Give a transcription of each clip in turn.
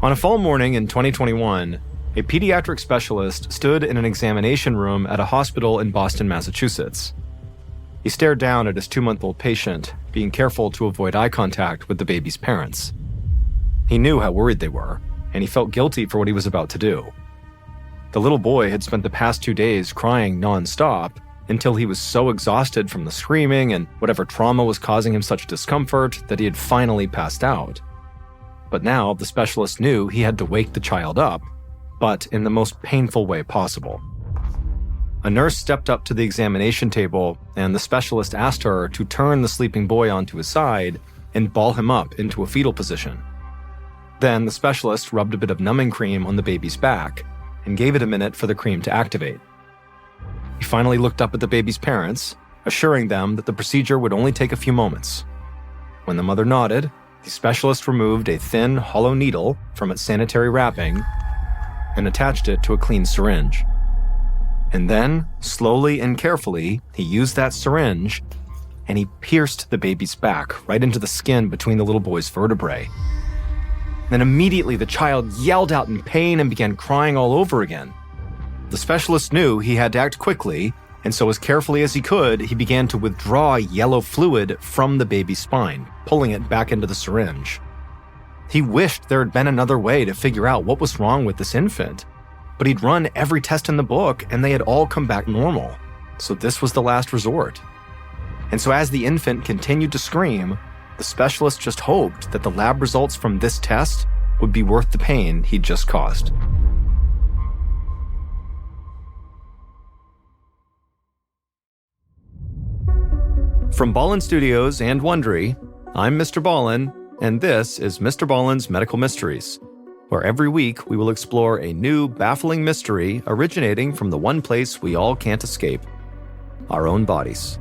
On a fall morning in 2021, a pediatric specialist stood in an examination room at a hospital in Boston, Massachusetts. He stared down at his 2-month-old patient, being careful to avoid eye contact with the baby's parents. He knew how worried they were, and he felt guilty for what he was about to do. The little boy had spent the past 2 days crying nonstop until he was so exhausted from the screaming and whatever trauma was causing him such discomfort that he had finally passed out. But now the specialist knew he had to wake the child up, but in the most painful way possible. A nurse stepped up to the examination table, and the specialist asked her to turn the sleeping boy onto his side and ball him up into a fetal position. Then the specialist rubbed a bit of numbing cream on the baby's back and gave it a minute for the cream to activate. He finally looked up at the baby's parents, assuring them that the procedure would only take a few moments. When the mother nodded, the specialist removed a thin, hollow needle from its sanitary wrapping and attached it to a clean syringe. And then, slowly and carefully, he used that syringe and he pierced the baby's back right into the skin between the little boy's vertebrae. Then immediately the child yelled out in pain and began crying all over again. The specialist knew he had to act quickly, and so as carefully as he could, he began to withdraw yellow fluid from the baby's spine, pulling it back into the syringe. He wished there had been another way to figure out what was wrong with this infant, but he'd run every test in the book and they had all come back normal, so this was the last resort. And so as the infant continued to scream, the specialist just hoped that the lab results from this test would be worth the pain he'd just caused. From Ballin Studios and Wondery, I'm Mr. Ballin, and this is MrBallen's Medical Mysteries, where every week we will explore a new, baffling mystery originating from the one place we all can't escape, our own bodies.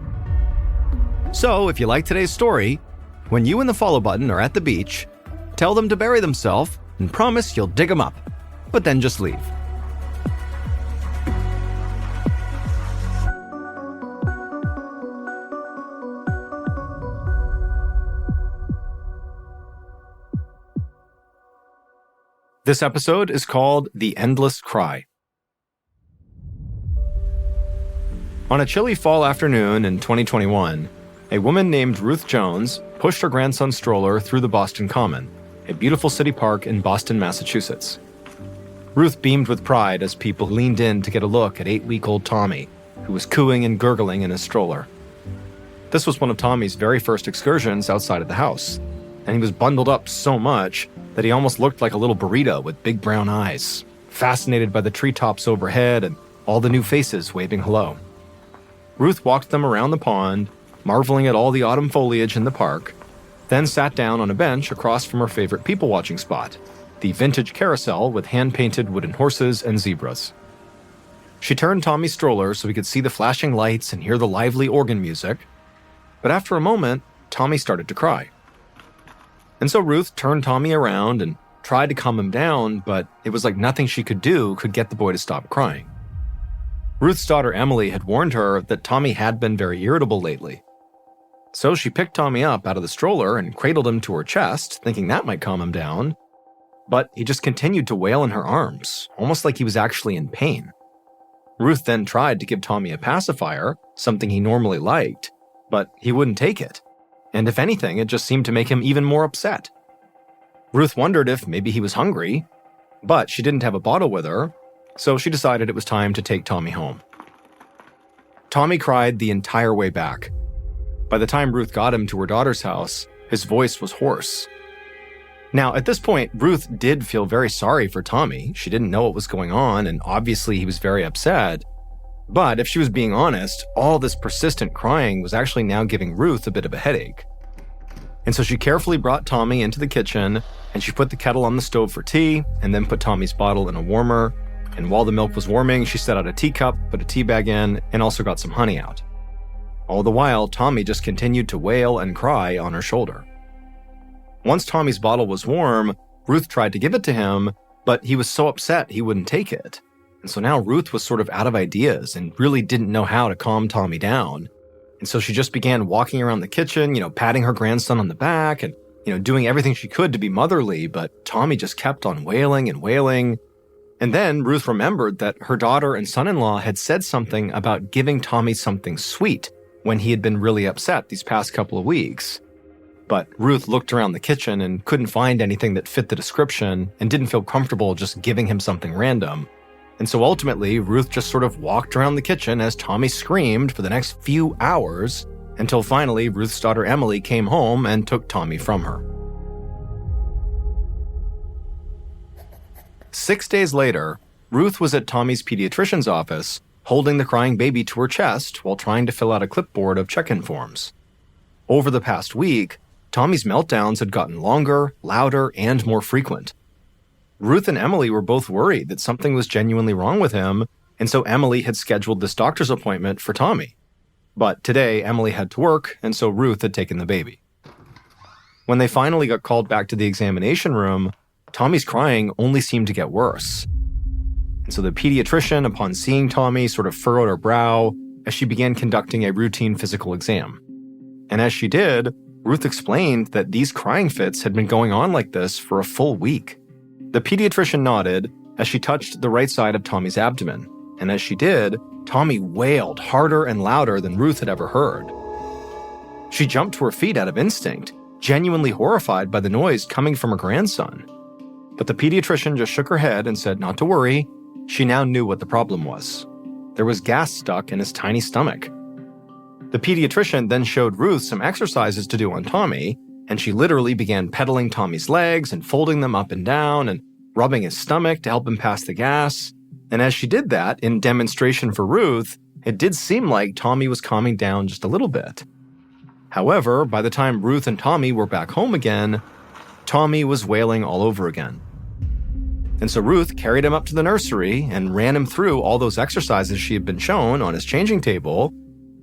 So, if you like today's story, when you and the follow button are at the beach, tell them to bury themselves and promise you'll dig them up, but then just leave. This episode is called The Endless Cry. On a chilly fall afternoon in 2021, a woman named Ruth Jones pushed her grandson's stroller through the Boston Common, a beautiful city park in Boston, Massachusetts. Ruth beamed with pride as people leaned in to get a look at 8-week-old Tommy, who was cooing and gurgling in his stroller. This was one of Tommy's very first excursions outside of the house, and he was bundled up so much that he almost looked like a little burrito with big brown eyes, fascinated by the treetops overhead and all the new faces waving hello. Ruth walked them around the pond, marveling at all the autumn foliage in the park, then sat down on a bench across from her favorite people-watching spot, the vintage carousel with hand-painted wooden horses and zebras. She turned Tommy's stroller so he could see the flashing lights and hear the lively organ music, but after a moment, Tommy started to cry. And so Ruth turned Tommy around and tried to calm him down, but it was like nothing she could do could get the boy to stop crying. Ruth's daughter Emily had warned her that Tommy had been very irritable lately. So she picked Tommy up out of the stroller and cradled him to her chest, thinking that might calm him down. But he just continued to wail in her arms, almost like he was actually in pain. Ruth then tried to give Tommy a pacifier, something he normally liked, but he wouldn't take it. And if anything, it just seemed to make him even more upset. Ruth wondered if maybe he was hungry, but she didn't have a bottle with her, so she decided it was time to take Tommy home. Tommy cried the entire way back. By the time Ruth got him to her daughter's house, his voice was hoarse. Now, at this point, Ruth did feel very sorry for Tommy. She didn't know what was going on, and obviously he was very upset. But if she was being honest, all this persistent crying was actually now giving Ruth a bit of a headache. And so she carefully brought Tommy into the kitchen, and she put the kettle on the stove for tea, and then put Tommy's bottle in a warmer. And while the milk was warming, she set out a teacup, put a tea bag in, and also got some honey out. All the while, Tommy just continued to wail and cry on her shoulder. Once Tommy's bottle was warm, Ruth tried to give it to him, but he was so upset he wouldn't take it. And so now Ruth was sort of out of ideas and really didn't know how to calm Tommy down. And so she just began walking around the kitchen, patting her grandson on the back and doing everything she could to be motherly, but Tommy just kept on wailing and wailing. And then Ruth remembered that her daughter and son-in-law had said something about giving Tommy something sweet when he had been really upset these past couple of weeks. But Ruth looked around the kitchen and couldn't find anything that fit the description and didn't feel comfortable just giving him something random. And so ultimately, Ruth just sort of walked around the kitchen as Tommy screamed for the next few hours until finally Ruth's daughter Emily came home and took Tommy from her. 6 days later, Ruth was at Tommy's pediatrician's office, holding the crying baby to her chest while trying to fill out a clipboard of check-in forms. Over the past week, Tommy's meltdowns had gotten longer, louder, and more frequent. Ruth and Emily were both worried that something was genuinely wrong with him, and so Emily had scheduled this doctor's appointment for Tommy. But today, Emily had to work, and so Ruth had taken the baby. When they finally got called back to the examination room, Tommy's crying only seemed to get worse. And so the pediatrician, upon seeing Tommy, sort of furrowed her brow as she began conducting a routine physical exam. And as she did, Ruth explained that these crying fits had been going on like this for a full week. The pediatrician nodded as she touched the right side of Tommy's abdomen, and as she did, Tommy wailed harder and louder than Ruth had ever heard. She jumped to her feet out of instinct, genuinely horrified by the noise coming from her grandson. But the pediatrician just shook her head and said not to worry. She now knew what the problem was. There was gas stuck in his tiny stomach. The pediatrician then showed Ruth some exercises to do on Tommy, and she literally began pedaling Tommy's legs and folding them up and down and rubbing his stomach to help him pass the gas. And as she did that, in demonstration for Ruth, it did seem like Tommy was calming down just a little bit. However, by the time Ruth and Tommy were back home again, Tommy was wailing all over again. And so Ruth carried him up to the nursery and ran him through all those exercises she had been shown on his changing table,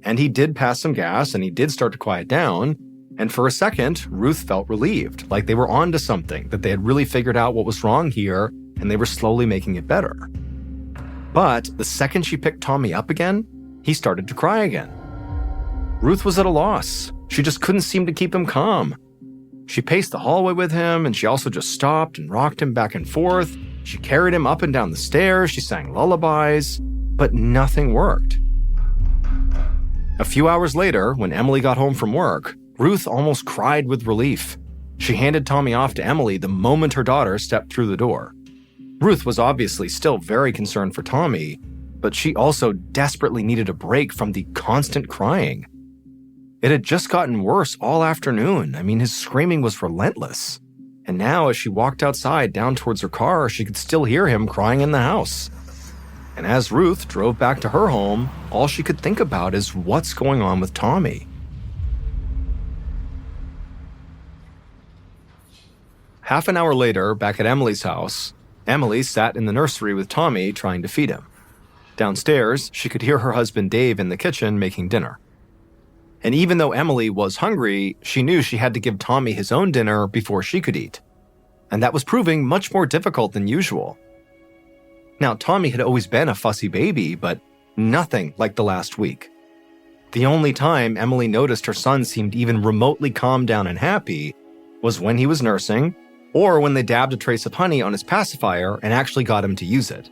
and he did pass some gas and he did start to quiet down. And for a second, Ruth felt relieved, like they were onto something, that they had really figured out what was wrong here and they were slowly making it better. But the second she picked Tommy up again, he started to cry again. Ruth was at a loss. She just couldn't seem to keep him calm. She paced the hallway with him, and she also just stopped and rocked him back and forth. She carried him up and down the stairs. She sang lullabies, but nothing worked. A few hours later, when Emily got home from work, Ruth almost cried with relief. She handed Tommy off to Emily the moment her daughter stepped through the door. Ruth was obviously still very concerned for Tommy, but she also desperately needed a break from the constant crying. It had just gotten worse all afternoon. I mean, his screaming was relentless. And now, as she walked outside down towards her car, she could still hear him crying in the house. And as Ruth drove back to her home, all she could think about is what's going on with Tommy. Half an hour later, back at Emily's house, Emily sat in the nursery with Tommy trying to feed him. Downstairs, she could hear her husband Dave in the kitchen making dinner. And even though Emily was hungry, she knew she had to give Tommy his own dinner before she could eat. And that was proving much more difficult than usual. Now, Tommy had always been a fussy baby, but nothing like the last week. The only time Emily noticed her son seemed even remotely calmed down and happy was when he was nursing, or when they dabbed a trace of honey on his pacifier and actually got him to use it.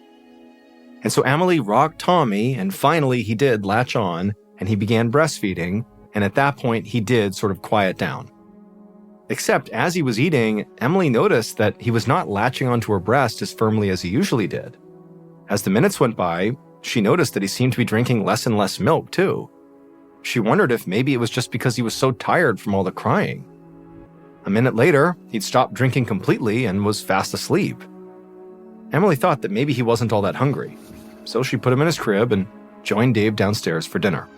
And so Emily rocked Tommy, and finally he did latch on, and he began breastfeeding, and at that point he did sort of quiet down. Except as he was eating, Emily noticed that he was not latching onto her breast as firmly as he usually did. As the minutes went by, she noticed that he seemed to be drinking less and less milk too. She wondered if maybe it was just because he was so tired from all the crying. A minute later, he'd stopped drinking completely and was fast asleep. Emily thought that maybe he wasn't all that hungry, so she put him in his crib and joined Dave downstairs for dinner.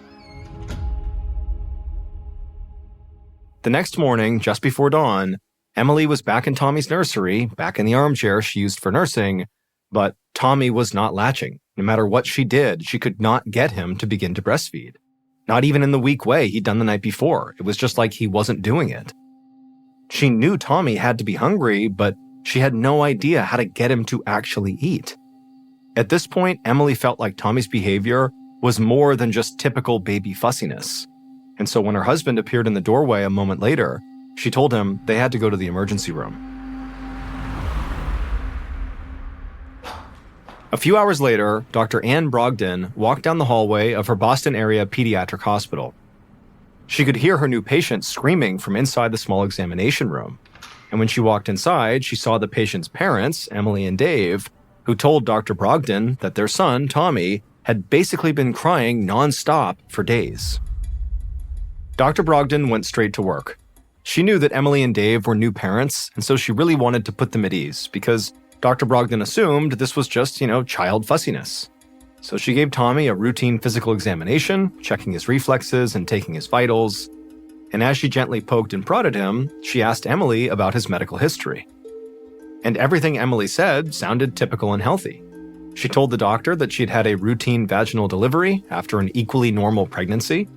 The next morning, just before dawn, Emily was back in Tommy's nursery, back in the armchair she used for nursing, but Tommy was not latching. No matter what she did, she could not get him to begin to breastfeed. Not even in the weak way he'd done the night before. It was just like he wasn't doing it. She knew Tommy had to be hungry, but she had no idea how to get him to actually eat. At this point, Emily felt like Tommy's behavior was more than just typical baby fussiness. And so when her husband appeared in the doorway a moment later, She told him they had to go to the emergency room. A few hours later, Dr. Ann Brogdon walked down the hallway of her Boston area pediatric hospital. She could hear her new patient screaming from inside the small examination room. And when she walked inside, she saw the patient's parents, Emily and Dave, who told Dr. Brogdon that their son, Tommy, had basically been crying nonstop for days. Dr. Brogdon went straight to work. She knew that Emily and Dave were new parents, and so she really wanted to put them at ease, because Dr. Brogdon assumed this was just, child fussiness. So she gave Tommy a routine physical examination, checking his reflexes and taking his vitals. And as she gently poked and prodded him, she asked Emily about his medical history. And everything Emily said sounded typical and healthy. She told the doctor that she'd had a routine vaginal delivery after an equally normal pregnancy.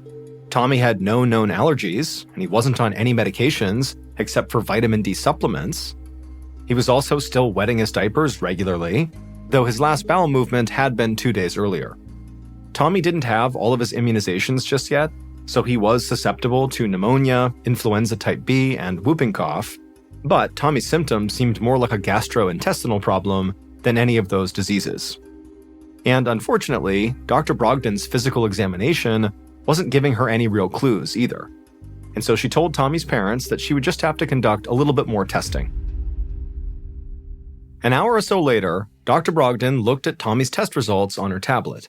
Tommy had no known allergies, and he wasn't on any medications except for vitamin D supplements. He was also still wetting his diapers regularly, though his last bowel movement had been 2 days earlier. Tommy didn't have all of his immunizations just yet, so he was susceptible to pneumonia, influenza type B, and whooping cough, but Tommy's symptoms seemed more like a gastrointestinal problem than any of those diseases. And unfortunately, Dr. Brogdon's physical examination wasn't giving her any real clues either. And so she told Tommy's parents that she would just have to conduct a little bit more testing. An hour or so later, Dr. Brogdon looked at Tommy's test results on her tablet.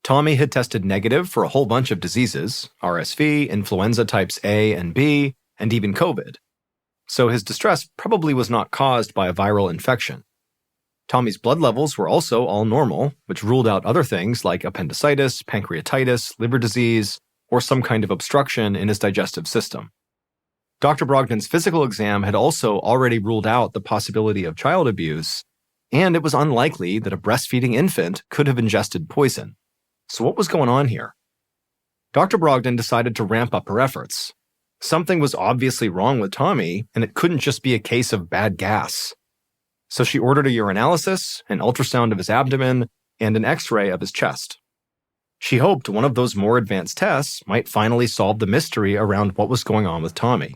Tommy had tested negative for a whole bunch of diseases, RSV, influenza types A and B, and even COVID. So his distress probably was not caused by a viral infection. Tommy's blood levels were also all normal, which ruled out other things like appendicitis, pancreatitis, liver disease, or some kind of obstruction in his digestive system. Dr. Brogdon's physical exam had also already ruled out the possibility of child abuse, and it was unlikely that a breastfeeding infant could have ingested poison. So what was going on here? Dr. Brogdon decided to ramp up her efforts. Something was obviously wrong with Tommy, and it couldn't just be a case of bad gas. So she ordered a urinalysis, an ultrasound of his abdomen, and an X-ray of his chest. She hoped one of those more advanced tests might finally solve the mystery around what was going on with Tommy.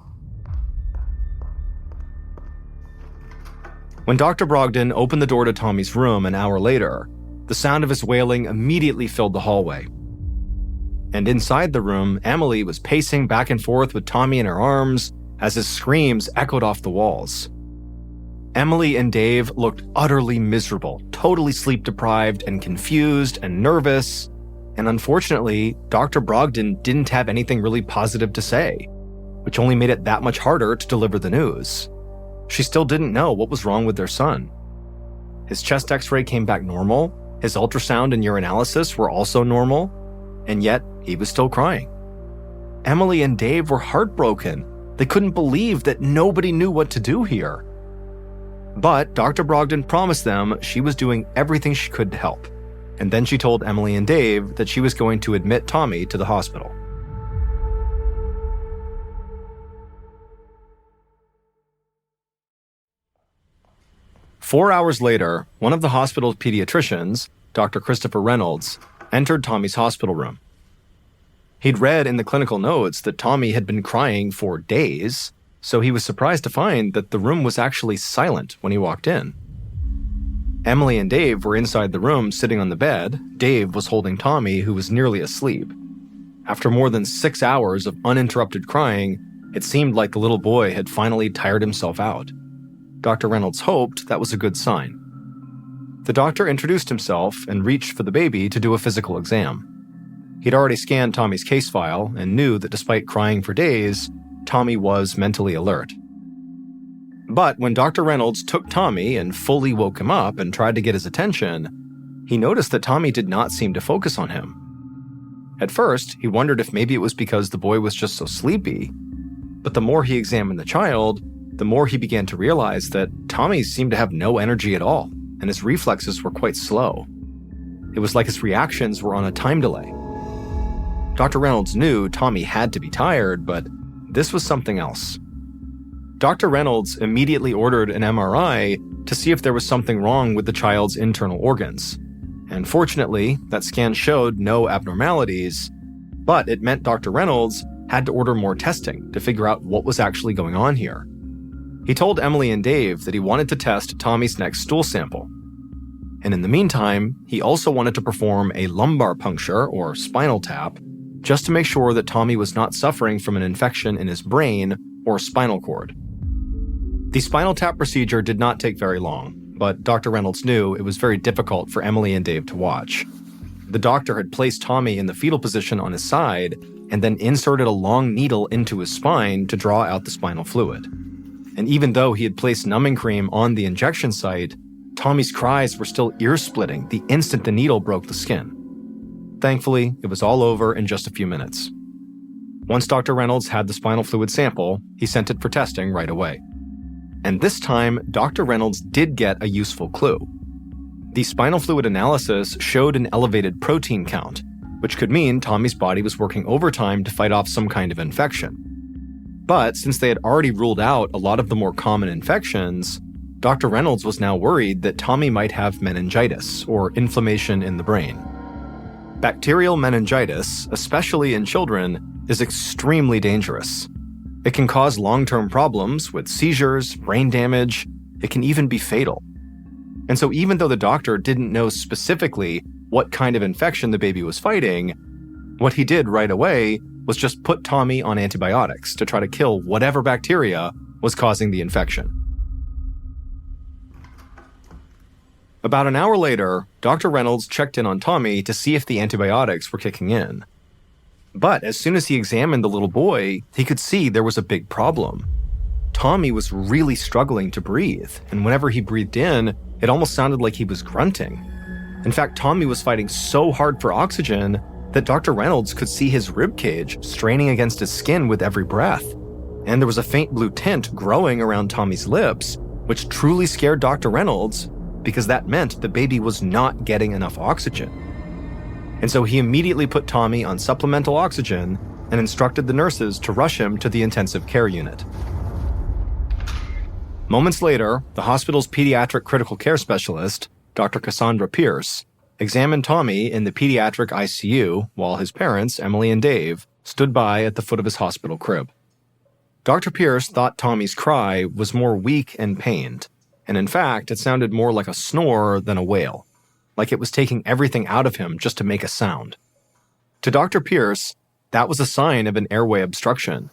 When Dr. Brogdon opened the door to Tommy's room an hour later, the sound of his wailing immediately filled the hallway. And inside the room, Emily was pacing back and forth with Tommy in her arms as his screams echoed off the walls. Emily and Dave looked utterly miserable, totally sleep-deprived and confused and nervous, and unfortunately, Dr. Brogdon didn't have anything really positive to say, which only made it that much harder to deliver the news. She still didn't know what was wrong with their son. His chest X-ray came back normal, his ultrasound and urinalysis were also normal, and yet he was still crying. Emily and Dave were heartbroken. They couldn't believe that nobody knew what to do here. But Dr. Brogdon promised them she was doing everything she could to help, and then she told Emily and Dave that she was going to admit Tommy to the hospital. Four hours later, one of the hospital's pediatricians, Dr. Christopher Reynolds, entered Tommy's hospital room. He'd read in the clinical notes that Tommy had been crying for days, so he was surprised to find that the room was actually silent when he walked in. Emily and Dave were inside the room sitting on the bed. Dave was holding Tommy, who was nearly asleep. After more than 6 hours of uninterrupted crying, it seemed like the little boy had finally tired himself out. Dr. Reynolds hoped that was a good sign. The doctor introduced himself and reached for the baby to do a physical exam. He'd already scanned Tommy's case file and knew that despite crying for days, Tommy was mentally alert. But when Dr. Reynolds took Tommy and fully woke him up and tried to get his attention, he noticed that Tommy did not seem to focus on him. At first, he wondered if maybe it was because the boy was just so sleepy, but the more he examined the child, the more he began to realize that Tommy seemed to have no energy at all, and his reflexes were quite slow. It was like his reactions were on a time delay. Dr. Reynolds knew Tommy had to be tired, but this was something else. Dr. Reynolds immediately ordered an MRI to see if there was something wrong with the child's internal organs. And fortunately, that scan showed no abnormalities, but it meant Dr. Reynolds had to order more testing to figure out what was actually going on here. He told Emily and Dave that he wanted to test Tommy's next stool sample. And in the meantime, he also wanted to perform a lumbar puncture, or spinal tap, just to make sure that Tommy was not suffering from an infection in his brain or spinal cord. The spinal tap procedure did not take very long, but Dr. Reynolds knew it was very difficult for Emily and Dave to watch. The doctor had placed Tommy in the fetal position on his side and then inserted a long needle into his spine to draw out the spinal fluid. And even though he had placed numbing cream on the injection site, Tommy's cries were still ear-splitting the instant the needle broke the skin. Thankfully, it was all over in just a few minutes. Once Dr. Reynolds had the spinal fluid sample, he sent it for testing right away. And this time, Dr. Reynolds did get a useful clue. The spinal fluid analysis showed an elevated protein count, which could mean Tommy's body was working overtime to fight off some kind of infection. But since they had already ruled out a lot of the more common infections, Dr. Reynolds was now worried that Tommy might have meningitis, or inflammation in the brain. Bacterial meningitis, especially in children, is extremely dangerous. It can cause long-term problems with seizures, brain damage. It can even be fatal. And so even though the doctor didn't know specifically what kind of infection the baby was fighting, what he did right away was just put Tommy on antibiotics to try to kill whatever bacteria was causing the infection. About an hour later, Dr. Reynolds checked in on Tommy to see if the antibiotics were kicking in. But as soon as he examined the little boy, he could see there was a big problem. Tommy was really struggling to breathe, and whenever he breathed in, it almost sounded like he was grunting. In fact, Tommy was fighting so hard for oxygen that Dr. Reynolds could see his ribcage straining against his skin with every breath. And there was a faint blue tint growing around Tommy's lips, which truly scared Dr. Reynolds because that meant the baby was not getting enough oxygen. And so he immediately put Tommy on supplemental oxygen and instructed the nurses to rush him to the intensive care unit. Moments later, the hospital's pediatric critical care specialist, Dr. Cassandra Pierce, examined Tommy in the pediatric ICU while his parents, Emily and Dave, stood by at the foot of his hospital crib. Dr. Pierce thought Tommy's cry was more weak and pained, and in fact, it sounded more like a snore than a wail, like it was taking everything out of him just to make a sound. To Dr. Pierce, that was a sign of an airway obstruction.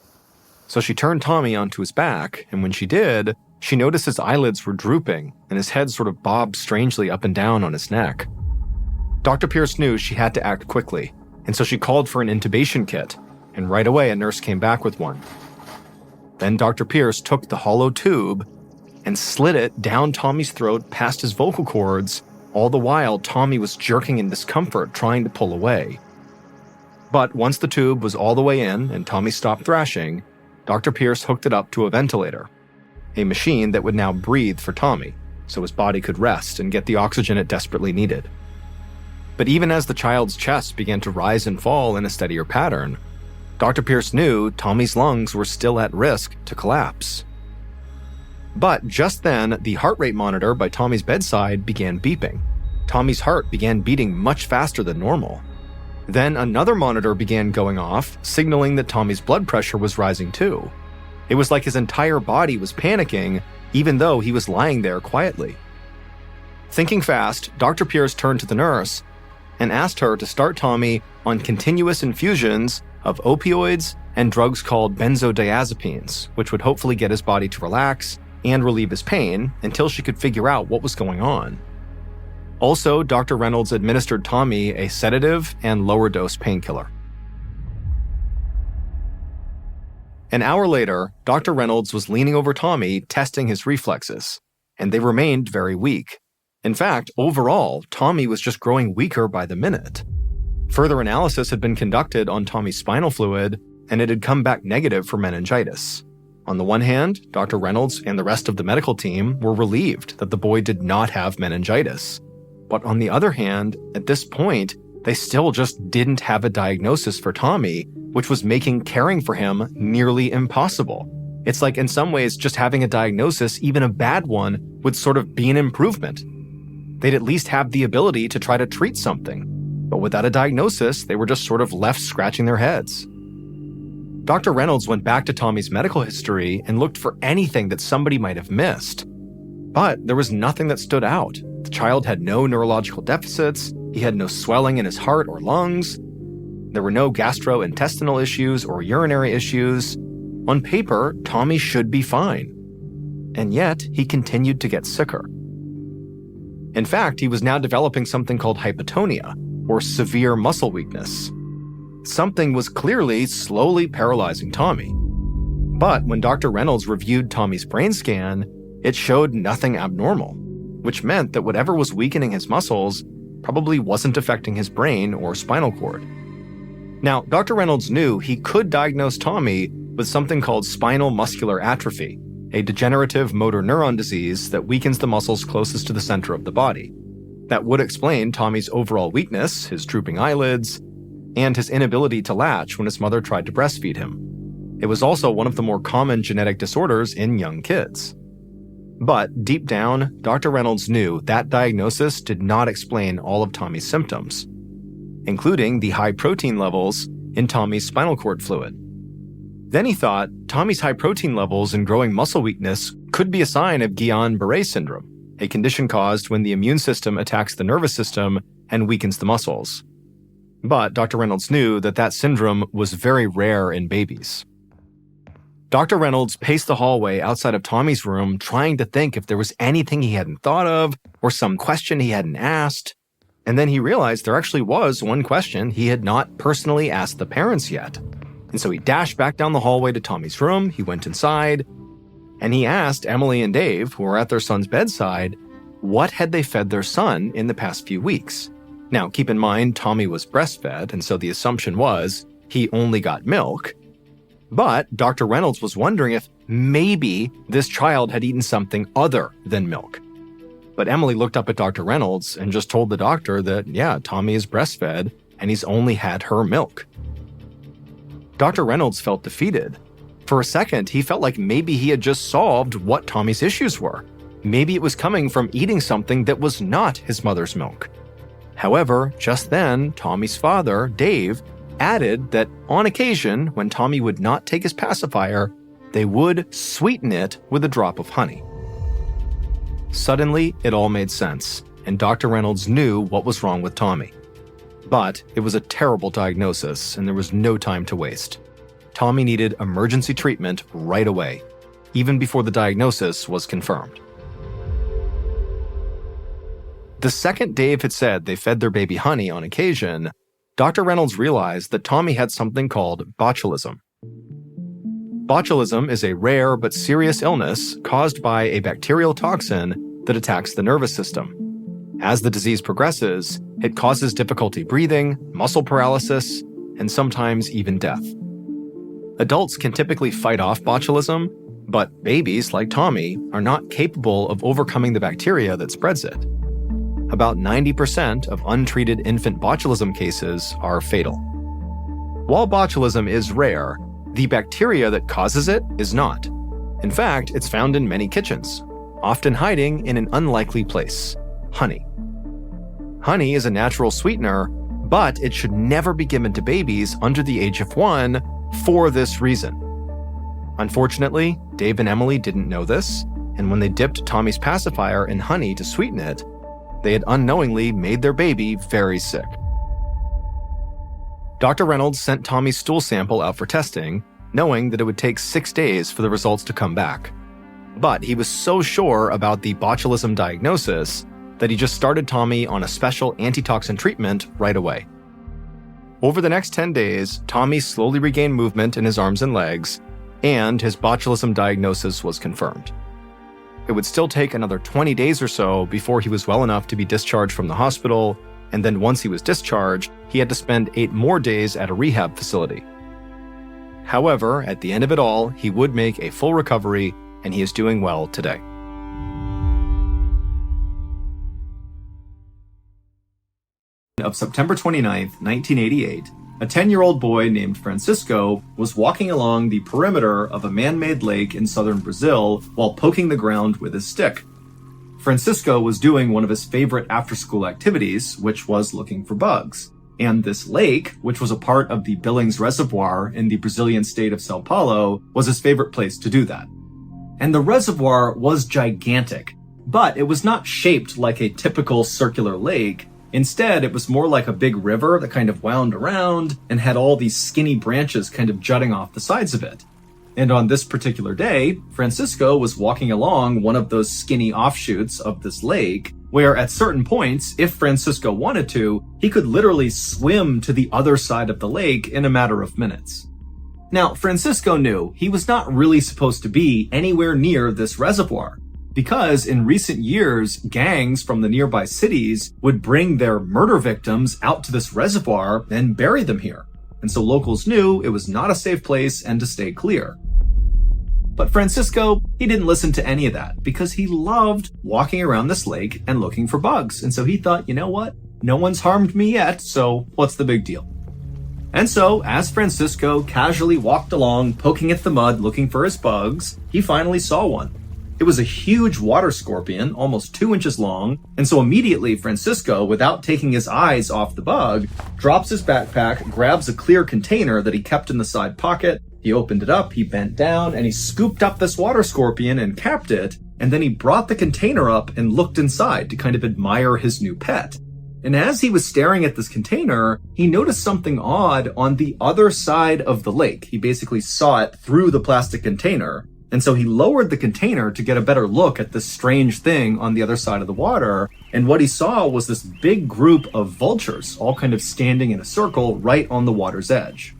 So she turned Tommy onto his back, and when she did, she noticed his eyelids were drooping and his head sort of bobbed strangely up and down on his neck. Dr. Pierce knew she had to act quickly, and so she called for an intubation kit, and right away a nurse came back with one. Then Dr. Pierce took the hollow tube and slid it down Tommy's throat past his vocal cords, all the while Tommy was jerking in discomfort trying to pull away. But once the tube was all the way in and Tommy stopped thrashing, Dr. Pierce hooked it up to a ventilator, a machine that would now breathe for Tommy, so his body could rest and get the oxygen it desperately needed. But even as the child's chest began to rise and fall in a steadier pattern, Dr. Pierce knew Tommy's lungs were still at risk to collapse. But just then, the heart rate monitor by Tommy's bedside began beeping. Tommy's heart began beating much faster than normal. Then another monitor began going off, signaling that Tommy's blood pressure was rising too. It was like his entire body was panicking, even though he was lying there quietly. Thinking fast, Dr. Pierce turned to the nurse and asked her to start Tommy on continuous infusions of opioids and drugs called benzodiazepines, which would hopefully get his body to relax and relieve his pain until she could figure out what was going on. Also, Dr. Reynolds administered Tommy a sedative and lower-dose painkiller. An hour later, Dr. Reynolds was leaning over Tommy, testing his reflexes, and they remained very weak. In fact, overall, Tommy was just growing weaker by the minute. Further analysis had been conducted on Tommy's spinal fluid, and it had come back negative for meningitis. On the one hand, Dr. Reynolds and the rest of the medical team were relieved that the boy did not have meningitis. But on the other hand, at this point, they still just didn't have a diagnosis for Tommy, which was making caring for him nearly impossible. It's like in some ways, just having a diagnosis, even a bad one, would sort of be an improvement. They'd at least have the ability to try to treat something. But without a diagnosis, they were just sort of left scratching their heads. Dr. Reynolds went back to Tommy's medical history and looked for anything that somebody might have missed. But there was nothing that stood out. The child had no neurological deficits, he had no swelling in his heart or lungs, there were no gastrointestinal issues or urinary issues. On paper, Tommy should be fine. And yet, he continued to get sicker. In fact, he was now developing something called hypotonia, or severe muscle weakness. Something was clearly slowly paralyzing Tommy. But when Dr. Reynolds reviewed Tommy's brain scan, it showed nothing abnormal, which meant that whatever was weakening his muscles probably wasn't affecting his brain or spinal cord. Now, Dr. Reynolds knew he could diagnose Tommy with something called spinal muscular atrophy, a degenerative motor neuron disease that weakens the muscles closest to the center of the body. That would explain Tommy's overall weakness, his drooping eyelids, and his inability to latch when his mother tried to breastfeed him. It was also one of the more common genetic disorders in young kids. But deep down, Dr. Reynolds knew that diagnosis did not explain all of Tommy's symptoms, including the high protein levels in Tommy's spinal cord fluid. Then he thought Tommy's high protein levels and growing muscle weakness could be a sign of Guillain-Barré syndrome, a condition caused when the immune system attacks the nervous system and weakens the muscles. But Dr. Reynolds knew that that syndrome was very rare in babies. Dr. Reynolds paced the hallway outside of Tommy's room, trying to think if there was anything he hadn't thought of or some question he hadn't asked. And then he realized there actually was one question he had not personally asked the parents yet. And so he dashed back down the hallway to Tommy's room, he went inside, and he asked Emily and Dave, who were at their son's bedside, what had they fed their son in the past few weeks? Now, keep in mind, Tommy was breastfed, and so the assumption was he only got milk. But Dr. Reynolds was wondering if maybe this child had eaten something other than milk. But Emily looked up at Dr. Reynolds and just told the doctor that, yeah, Tommy is breastfed and he's only had her milk. Dr. Reynolds felt defeated. For a second, he felt like maybe he had just solved what Tommy's issues were. Maybe it was coming from eating something that was not his mother's milk. However, just then, Tommy's father, Dave, added that on occasion, when Tommy would not take his pacifier, they would sweeten it with a drop of honey. Suddenly, it all made sense, and Dr. Reynolds knew what was wrong with Tommy. But it was a terrible diagnosis, and there was no time to waste. Tommy needed emergency treatment right away, even before the diagnosis was confirmed. The second Dave had said they fed their baby honey on occasion, Dr. Reynolds realized that Tommy had something called botulism. Botulism is a rare but serious illness caused by a bacterial toxin that attacks the nervous system. As the disease progresses, it causes difficulty breathing, muscle paralysis, and sometimes even death. Adults can typically fight off botulism, but babies, like Tommy, are not capable of overcoming the bacteria that spreads it. About 90% of untreated infant botulism cases are fatal. While botulism is rare, the bacteria that causes it is not. In fact, it's found in many kitchens, often hiding in an unlikely place: honey. Honey is a natural sweetener, but it should never be given to babies under the age of 1 for this reason. Unfortunately, Dave and Emily didn't know this, and when they dipped Tommy's pacifier in honey to sweeten it, they had unknowingly made their baby very sick. Dr. Reynolds sent Tommy's stool sample out for testing, knowing that it would take 6 days for the results to come back. But he was so sure about the botulism diagnosis that he just started Tommy on a special antitoxin treatment right away. Over the next 10 days, Tommy slowly regained movement in his arms and legs, and his botulism diagnosis was confirmed. It would still take another 20 days or so before he was well enough to be discharged from the hospital, and then once he was discharged, he had to spend 8 more days at a rehab facility. However, at the end of it all, he would make a full recovery, and he is doing well today. Of September 29, 1988, a 10-year-old boy named Francisco was walking along the perimeter of a man-made lake in southern Brazil while poking the ground with his stick. Francisco was doing one of his favorite after-school activities, which was looking for bugs. And this lake, which was a part of the Billings Reservoir in the Brazilian state of Sao Paulo, was his favorite place to do that. And the reservoir was gigantic, but it was not shaped like a typical circular lake. Instead, it was more like a big river that kind of wound around and had all these skinny branches kind of jutting off the sides of it. And on this particular day, Francisco was walking along one of those skinny offshoots of this lake, where at certain points, if Francisco wanted to, he could literally swim to the other side of the lake in a matter of minutes. Now, Francisco knew he was not really supposed to be anywhere near this reservoir, because in recent years, gangs from the nearby cities would bring their murder victims out to this reservoir and bury them here. And so locals knew it was not a safe place and to stay clear. But Francisco, he didn't listen to any of that because he loved walking around this lake and looking for bugs. And so he thought, you know what? No one's harmed me yet, so what's the big deal? And so, as Francisco casually walked along, poking at the mud, looking for his bugs, he finally saw one. It was a huge water scorpion, almost 2 inches long, and so immediately Francisco, without taking his eyes off the bug, drops his backpack, grabs a clear container that he kept in the side pocket, he opened it up, he bent down, and he scooped up this water scorpion and capped it, and then he brought the container up and looked inside to kind of admire his new pet. And as he was staring at this container, he noticed something odd on the other side of the lake. He basically saw it through the plastic container. And so he lowered the container to get a better look at this strange thing on the other side of the water. And what he saw was this big group of vultures, all kind of standing in a circle right on the water's edge.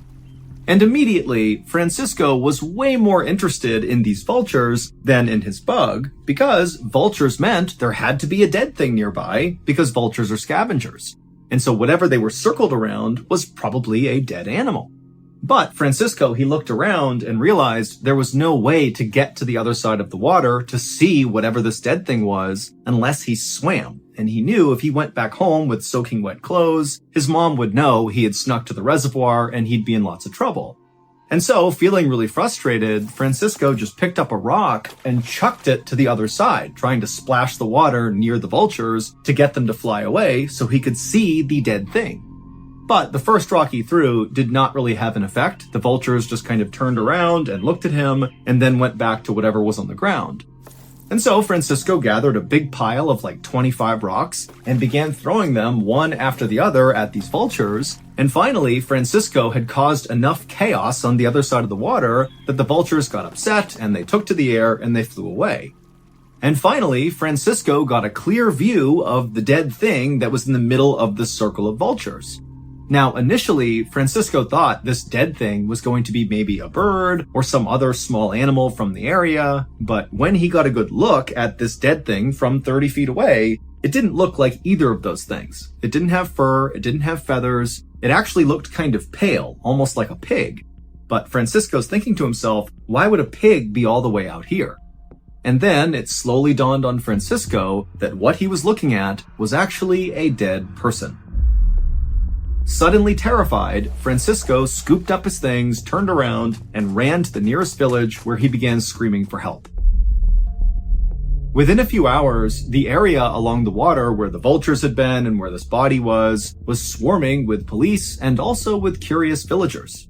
And immediately, Francisco was way more interested in these vultures than in his bug, because vultures meant there had to be a dead thing nearby, because vultures are scavengers. And so whatever they were circled around was probably a dead animal. But Francisco, he looked around and realized there was no way to get to the other side of the water to see whatever this dead thing was unless he swam. And he knew if he went back home with soaking wet clothes, his mom would know he had snuck to the reservoir and he'd be in lots of trouble. And so, feeling really frustrated, Francisco just picked up a rock and chucked it to the other side, trying to splash the water near the vultures to get them to fly away so he could see the dead thing. But the first rock he threw did not really have an effect. The vultures just kind of turned around and looked at him and then went back to whatever was on the ground. And so Francisco gathered a big pile of like 25 rocks and began throwing them one after the other at these vultures. And finally, Francisco had caused enough chaos on the other side of the water that the vultures got upset and they took to the air and they flew away. And finally, Francisco got a clear view of the dead thing that was in the middle of the circle of vultures. Now, initially, Francisco thought this dead thing was going to be maybe a bird or some other small animal from the area, but when he got a good look at this dead thing from 30 feet away, it didn't look like either of those things. It didn't have fur, it didn't have feathers, it actually looked kind of pale, almost like a pig. But Francisco's thinking to himself, why would a pig be all the way out here? And then it slowly dawned on Francisco that what he was looking at was actually a dead person. Suddenly terrified, Francisco scooped up his things, turned around, and ran to the nearest village where he began screaming for help. Within a few hours, the area along the water where the vultures had been and where this body was swarming with police and also with curious villagers.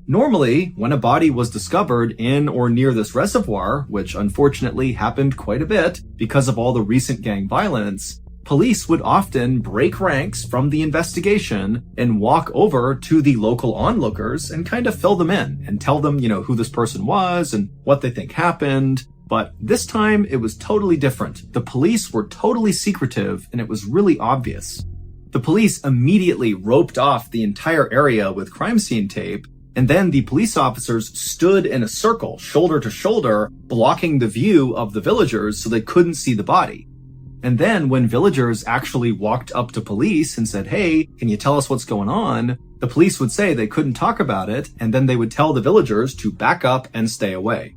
Normally, when a body was discovered in or near this reservoir, which unfortunately happened quite a bit because of all the recent gang violence, police would often break ranks from the investigation and walk over to the local onlookers and kind of fill them in and tell them, who this person was and what they think happened. But this time it was totally different. The police were totally secretive and it was really obvious. The police immediately roped off the entire area with crime scene tape, and then the police officers stood in a circle, shoulder to shoulder, blocking the view of the villagers so they couldn't see the body. And then when villagers actually walked up to police and said, hey, can you tell us what's going on? The police would say they couldn't talk about it, and then they would tell the villagers to back up and stay away.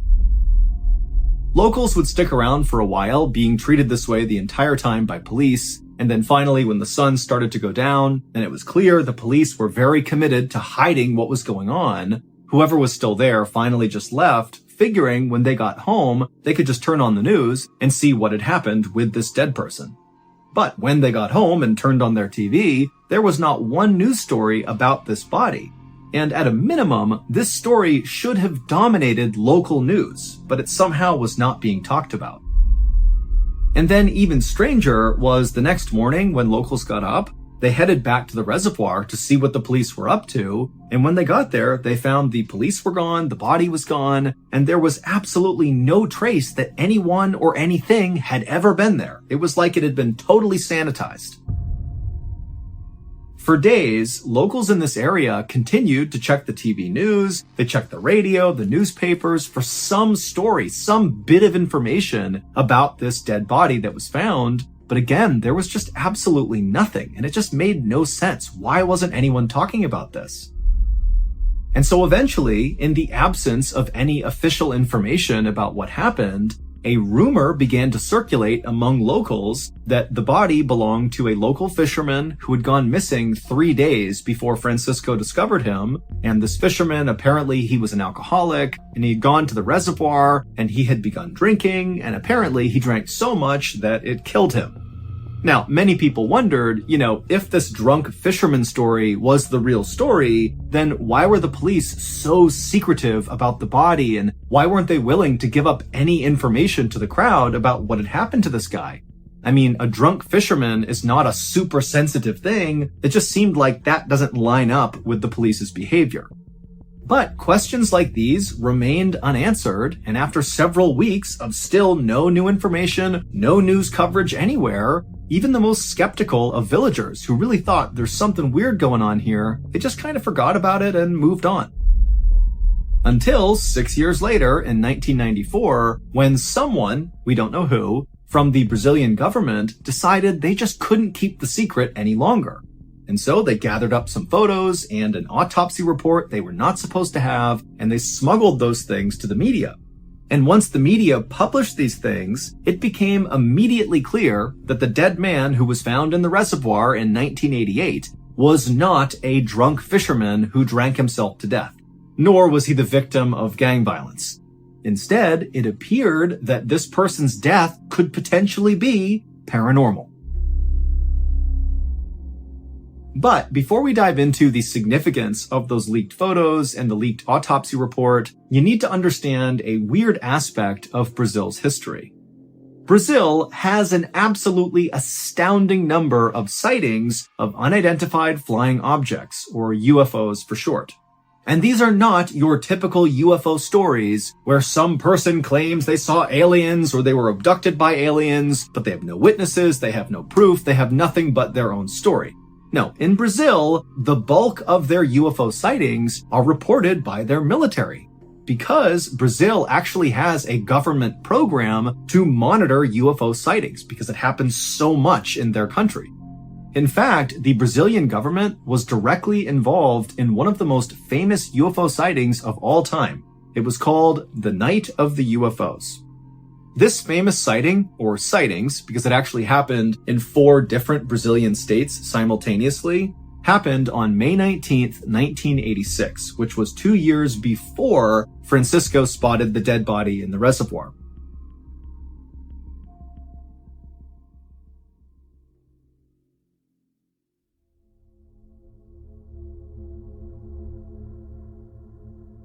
Locals would stick around for a while, being treated this way the entire time by police, and then finally when the sun started to go down, and it was clear the police were very committed to hiding what was going on, whoever was still there finally just left, figuring when they got home, they could just turn on the news and see what had happened with this dead person. But when they got home and turned on their TV, there was not one news story about this body. And at a minimum, this story should have dominated local news, but it somehow was not being talked about. And then even stranger was the next morning when locals got up, they headed back to the reservoir to see what the police were up to, and when they got there, they found the police were gone, the body was gone, and there was absolutely no trace that anyone or anything had ever been there. It was like it had been totally sanitized. For days, locals in this area continued to check the TV news, they checked the radio, the newspapers for some story, some bit of information about this dead body that was found. But again, there was just absolutely nothing, and it just made no sense. Why wasn't anyone talking about this? And so eventually, in the absence of any official information about what happened, a rumor began to circulate among locals that the body belonged to a local fisherman who had gone missing 3 days before Francisco discovered him. And this fisherman, apparently he was an alcoholic, and he had gone to the reservoir and he had begun drinking, and apparently he drank so much that it killed him. Now, many people wondered, if this drunk fisherman story was the real story, then why were the police so secretive about the body, and why weren't they willing to give up any information to the crowd about what had happened to this guy? I mean, a drunk fisherman is not a super sensitive thing. It just seemed like that doesn't line up with the police's behavior. But questions like these remained unanswered, and after several weeks of still no new information, no news coverage anywhere, even the most skeptical of villagers who really thought there's something weird going on here, they just kind of forgot about it and moved on. Until 6 years later, in 1994, when someone, we don't know who, from the Brazilian government decided they just couldn't keep the secret any longer. And so they gathered up some photos and an autopsy report they were not supposed to have, and they smuggled those things to the media. And once the media published these things, it became immediately clear that the dead man who was found in the reservoir in 1988 was not a drunk fisherman who drank himself to death, nor was he the victim of gang violence. Instead, it appeared that this person's death could potentially be paranormal. But before we dive into the significance of those leaked photos and the leaked autopsy report, you need to understand a weird aspect of Brazil's history. Brazil has an absolutely astounding number of sightings of unidentified flying objects, or UFOs for short. And these are not your typical UFO stories where some person claims they saw aliens or they were abducted by aliens, but they have no witnesses, they have no proof, they have nothing but their own story. No, in Brazil, the bulk of their UFO sightings are reported by their military, because Brazil actually has a government program to monitor UFO sightings because it happens so much in their country. In fact, the Brazilian government was directly involved in one of the most famous UFO sightings of all time. It was called the Night of the UFOs. This famous sighting, or sightings, because it actually happened in 4 different Brazilian states simultaneously, happened on May 19th, 1986, which was 2 years before Francisco spotted the dead body in the reservoir.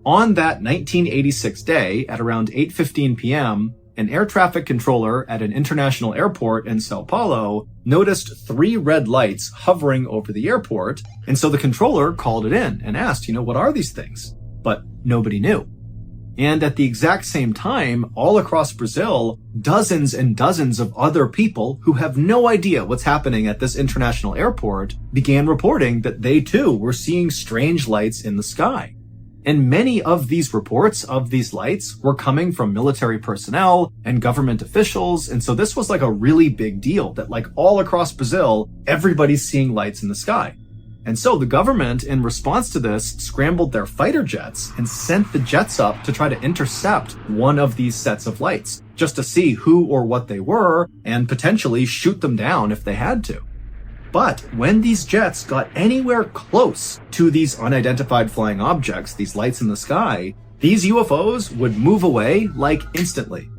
On that 1986 day, at around 8:15 p.m., an air traffic controller at an international airport in Sao Paulo noticed 3 red lights hovering over the airport, and so the controller called it in and asked, what are these things? But nobody knew. And at the exact same time, all across Brazil, dozens and dozens of other people who have no idea what's happening at this international airport began reporting that they too were seeing strange lights in the sky. And many of these reports of these lights were coming from military personnel and government officials. And so this was like a really big deal that all across Brazil, everybody's seeing lights in the sky. And so the government, in response to this, scrambled their fighter jets and sent the jets up to try to intercept one of these sets of lights, just to see who or what they were and potentially shoot them down if they had to. But when these jets got anywhere close to these unidentified flying objects, these lights in the sky, these UFOs would move away instantly.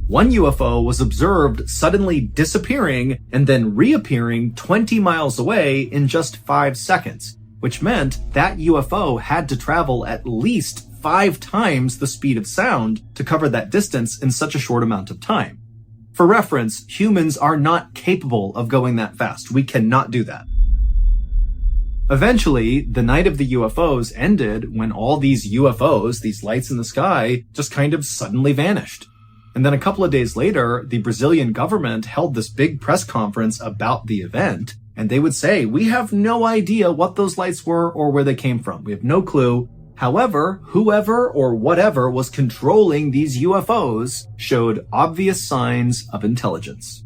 One UFO was observed suddenly disappearing and then reappearing 20 miles away in just 5 seconds, which meant that UFO had to travel at least 5 times the speed of sound to cover that distance in such a short amount of time. For reference, humans are not capable of going that fast. We cannot do that. Eventually, the night of the UFOs ended when all these UFOs, these lights in the sky, just kind of suddenly vanished. And then a couple of days later, the Brazilian government held this big press conference about the event, and they would say, we have no idea what those lights were or where they came from. We have no clue. However, whoever or whatever was controlling these UFOs showed obvious signs of intelligence.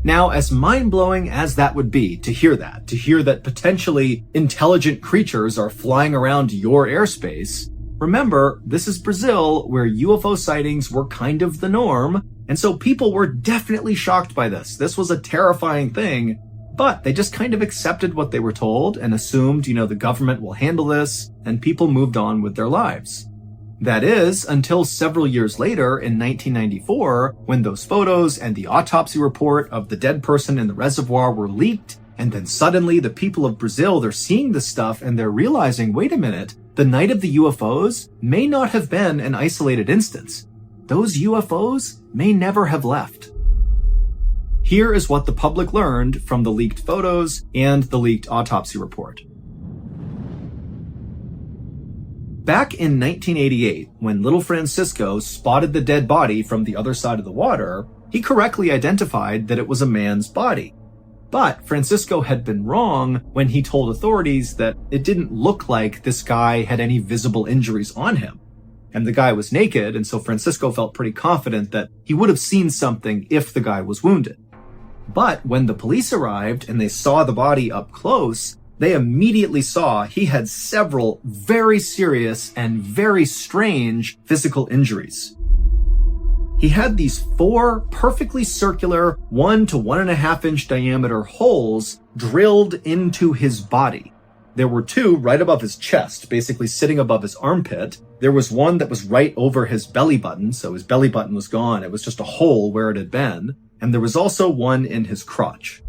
Now, as mind-blowing as that would be to hear that potentially intelligent creatures are flying around your airspace, remember, this is Brazil, where UFO sightings were kind of the norm, and so people were definitely shocked by this. This was a terrifying thing, but they just kind of accepted what they were told and assumed, the government will handle this, and people moved on with their lives. That is, until several years later in 1994, when those photos and the autopsy report of the dead person in the reservoir were leaked, and then suddenly the people of Brazil, they're seeing this stuff and they're realizing, wait a minute, the night of the UFOs may not have been an isolated instance. Those UFOs may never have left. Here is what the public learned from the leaked photos and the leaked autopsy report. Back in 1988, when little Francisco spotted the dead body from the other side of the water, he correctly identified that it was a man's body. But Francisco had been wrong when he told authorities that it didn't look like this guy had any visible injuries on him. And the guy was naked, and so Francisco felt pretty confident that he would have seen something if the guy was wounded. But when the police arrived and they saw the body up close, they immediately saw he had several very serious and very strange physical injuries. He had these 4 perfectly circular 1 to 1.5 inch diameter holes drilled into his body. There were 2 right above his chest, basically sitting above his armpit. There was one that was right over his belly button, so his belly button was gone. It was just a hole where it had been. And there was also one in his crotch.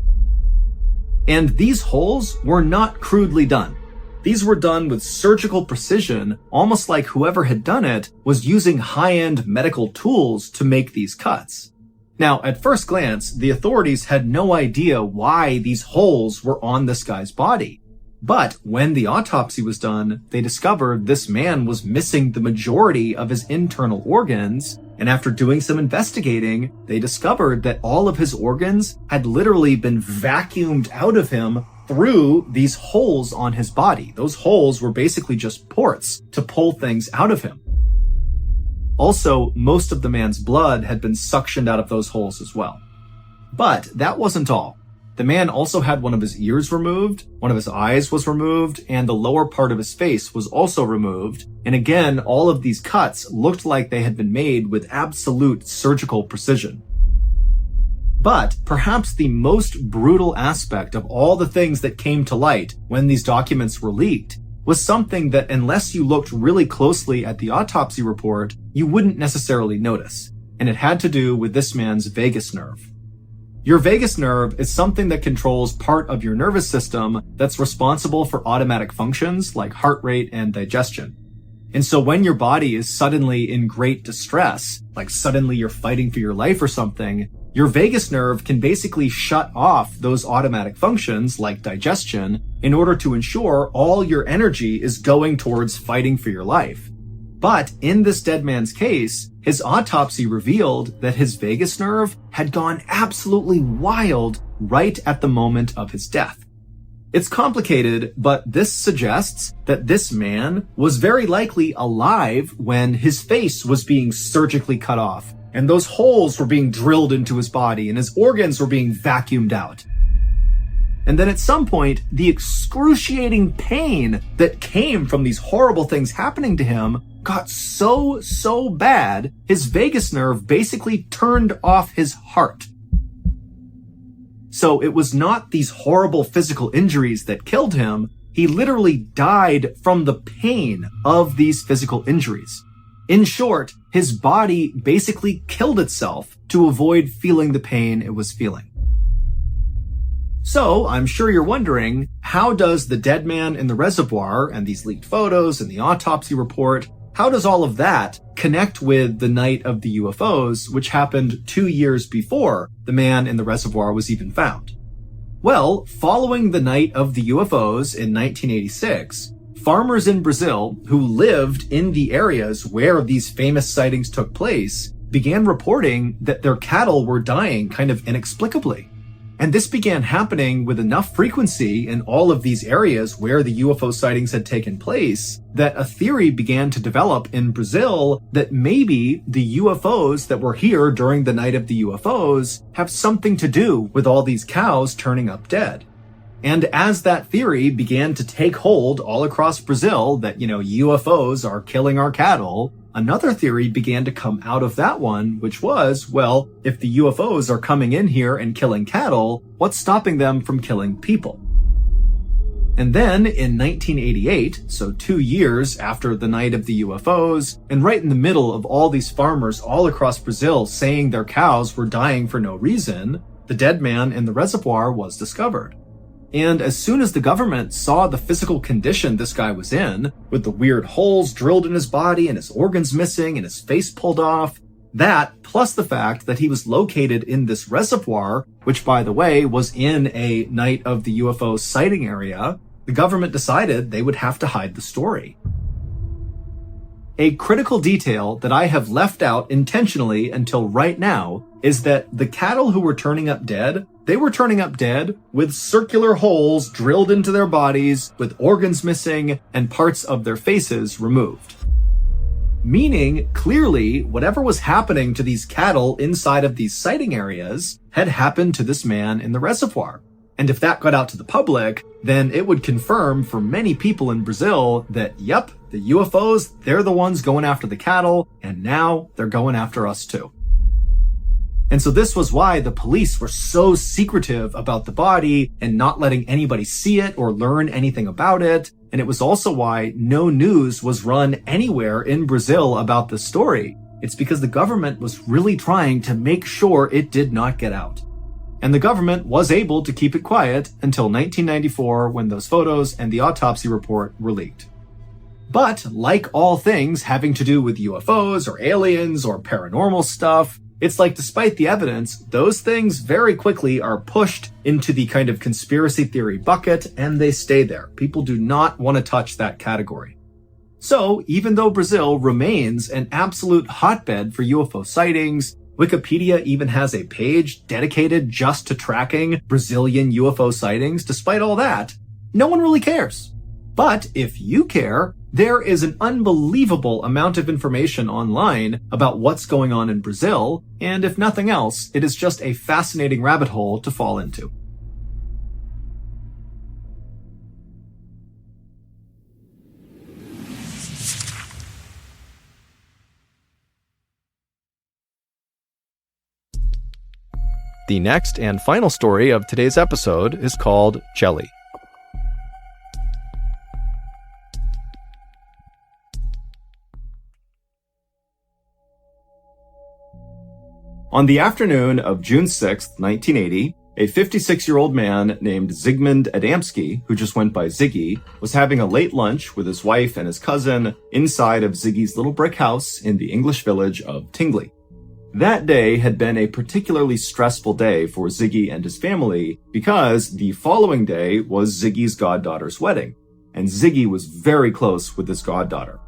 And these holes were not crudely done. These were done with surgical precision, almost like whoever had done it was using high-end medical tools to make these cuts. Now, at first glance, the authorities had no idea why these holes were on this guy's body. But when the autopsy was done, they discovered this man was missing the majority of his internal organs, and after doing some investigating, they discovered that all of his organs had literally been vacuumed out of him through these holes on his body. Those holes were basically just ports to pull things out of him. Also, most of the man's blood had been suctioned out of those holes as well. But that wasn't all. The man also had one of his ears removed, one of his eyes was removed, and the lower part of his face was also removed. And again, all of these cuts looked like they had been made with absolute surgical precision. But perhaps the most brutal aspect of all the things that came to light when these documents were leaked was something that, unless you looked really closely at the autopsy report, you wouldn't necessarily notice. And it had to do with this man's vagus nerve. Your vagus nerve is something that controls part of your nervous system that's responsible for automatic functions like heart rate and digestion. And so when your body is suddenly in great distress, like suddenly you're fighting for your life or something, your vagus nerve can basically shut off those automatic functions like digestion in order to ensure all your energy is going towards fighting for your life. But in this dead man's case, his autopsy revealed that his vagus nerve had gone absolutely wild right at the moment of his death. It's complicated, but this suggests that this man was very likely alive when his face was being surgically cut off, and those holes were being drilled into his body, and his organs were being vacuumed out. And then at some point, the excruciating pain that came from these horrible things happening to him got so bad, his vagus nerve basically turned off his heart. So it was not these horrible physical injuries that killed him. He literally died from the pain of these physical injuries. In short, his body basically killed itself to avoid feeling the pain it was feeling. So, I'm sure you're wondering, how does the dead man in the reservoir and these leaked photos and the autopsy report, how does all of that connect with the night of the UFOs, which happened 2 years before the man in the reservoir was even found? Well, following the night of the UFOs in 1986, farmers in Brazil who lived in the areas where these famous sightings took place began reporting that their cattle were dying kind of inexplicably. And this began happening with enough frequency in all of these areas where the UFO sightings had taken place that a theory began to develop in Brazil that maybe the UFOs that were here during the night of the UFOs have something to do with all these cows turning up dead. And as that theory began to take hold all across Brazil that, UFOs are killing our cattle, another theory began to come out of that one, which was, well, if the UFOs are coming in here and killing cattle, what's stopping them from killing people? And then in 1988, so 2 years after the night of the UFOs, and right in the middle of all these farmers all across Brazil saying their cows were dying for no reason, the dead man in the reservoir was discovered. And as soon as the government saw the physical condition this guy was in, with the weird holes drilled in his body and his organs missing and his face pulled off, that, plus the fact that he was located in this reservoir, which by the way was in a night of the UFO sighting area, the government decided they would have to hide the story. A critical detail that I have left out intentionally until right now is that the cattle who were turning up dead, they were turning up dead with circular holes drilled into their bodies, with organs missing and parts of their faces removed. Meaning, clearly, whatever was happening to these cattle inside of these sighting areas had happened to this man in the reservoir. And if that got out to the public, then it would confirm for many people in Brazil that, yep, the UFOs, they're the ones going after the cattle, and now they're going after us too. And so this was why the police were so secretive about the body and not letting anybody see it or learn anything about it. And it was also why no news was run anywhere in Brazil about this story. It's because the government was really trying to make sure it did not get out. And the government was able to keep it quiet until 1994 when those photos and the autopsy report were leaked. But like all things having to do with UFOs or aliens or paranormal stuff, it's like despite the evidence, those things very quickly are pushed into the kind of conspiracy theory bucket and they stay there. People do not want to touch that category. So even though Brazil remains an absolute hotbed for UFO sightings, Wikipedia even has a page dedicated just to tracking Brazilian UFO sightings. Despite all that, no one really cares. But if you care, there is an unbelievable amount of information online about what's going on in Brazil, and if nothing else, it is just a fascinating rabbit hole to fall into. The next and final story of today's episode is called Jelly. On the afternoon of June 6, 1980, a 56-year-old man named Zygmunt Adamski, who just went by Ziggy, was having a late lunch with his wife and his cousin inside of Ziggy's little brick house in the English village of Tingley. That day had been a particularly stressful day for Ziggy and his family because the following day was Ziggy's goddaughter's wedding, and Ziggy was very close with his goddaughter.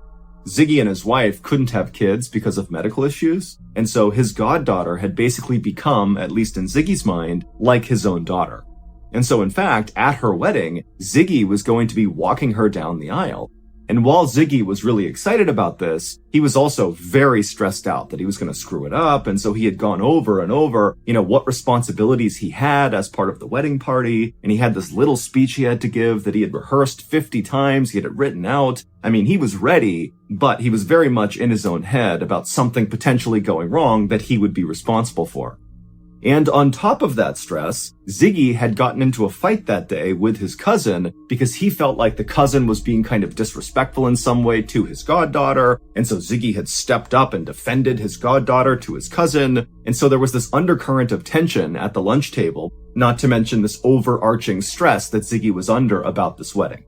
Ziggy and his wife couldn't have kids because of medical issues, and so his goddaughter had basically become, at least in Ziggy's mind, like his own daughter. And so in fact, at her wedding, Ziggy was going to be walking her down the aisle. And while Ziggy was really excited about this, he was also very stressed out that he was going to screw it up. And so he had gone over and over, what responsibilities he had as part of the wedding party. And he had this little speech he had to give that he had rehearsed 50 times. He had it written out. I mean, he was ready, but he was very much in his own head about something potentially going wrong that he would be responsible for. And on top of that stress, Ziggy had gotten into a fight that day with his cousin because he felt like the cousin was being kind of disrespectful in some way to his goddaughter. And so Ziggy had stepped up and defended his goddaughter to his cousin. And so there was this undercurrent of tension at the lunch table, not to mention this overarching stress that Ziggy was under about this wedding.